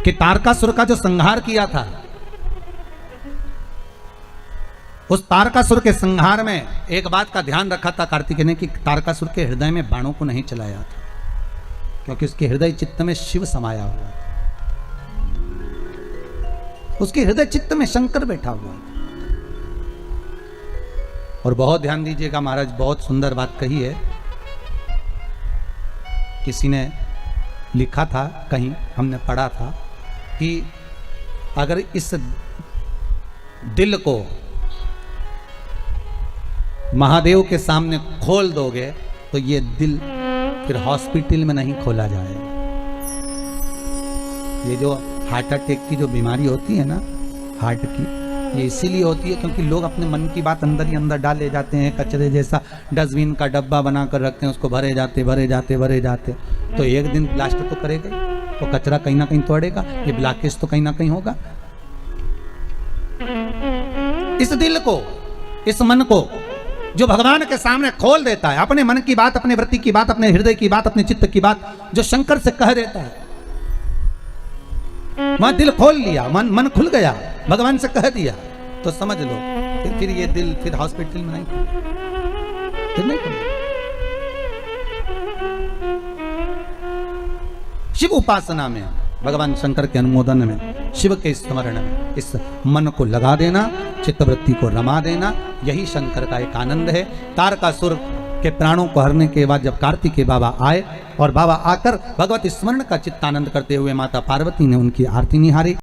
कि तारकासुर का जो संहार किया था, उस तारकासुर के संहार में एक बात का ध्यान रखा था कार्तिकेय ने कि तारकासुर के हृदय में बाणों को नहीं चलाया था, क्योंकि उसके हृदय चित्त में शिव समाया हुआ था, उसके हृदय चित्त में शंकर बैठा हुआ था। और बहुत ध्यान दीजिएगा, महाराज बहुत सुंदर बात कही है। किसी ने लिखा था, कहीं हमने पढ़ा था कि अगर इस दिल को महादेव के सामने खोल दोगे तो ये दिल फिर हॉस्पिटल में नहीं खोला जाएगा। ये जो हार्ट अटैक की जो बीमारी होती है ना, हार्ट की, ये इसीलिए होती है क्योंकि लोग अपने मन की बात अंदर ही अंदर डाले जाते हैं। कचरे जैसा डस्टबिन का डब्बा बनाकर रखते हैं, उसको भरे जाते भरे जाते भरे जाते, तो एक दिन ब्लास्ट तो करेगा, तो कचरा कहीं ना कहीं तोड़ेगा, ये ब्लॉकेज तो कहीं ना कहीं होगा। इस दिल को, इस मन को जो भगवान के सामने खोल देता है, अपने मन की बात, अपने वृत्ति की बात, अपने हृदय की बात, अपने चित्त की बात जो शंकर से कह देता है, वहां दिल खोल लिया, मन खुल गया, भगवान से कह दिया, तो समझ लो फिर ये दिल फिर हॉस्पिटल में नहीं खुलेगा, फिर नहीं खुलेगा। शिव उपासना में, भगवान शंकर के अनुमोदन में, शिव के स्मरण में इस मन को लगा देना, चित्तवृत्ति को रमा देना, यही शंकर का एक आनंद है। तारकासुर के प्राणों को हरने के बाद जब कार्तिकेय बाबा आए और बाबा आकर भगवत स्मरण का चित्तानंद करते हुए माता पार्वती ने उनकी आरती निहारी।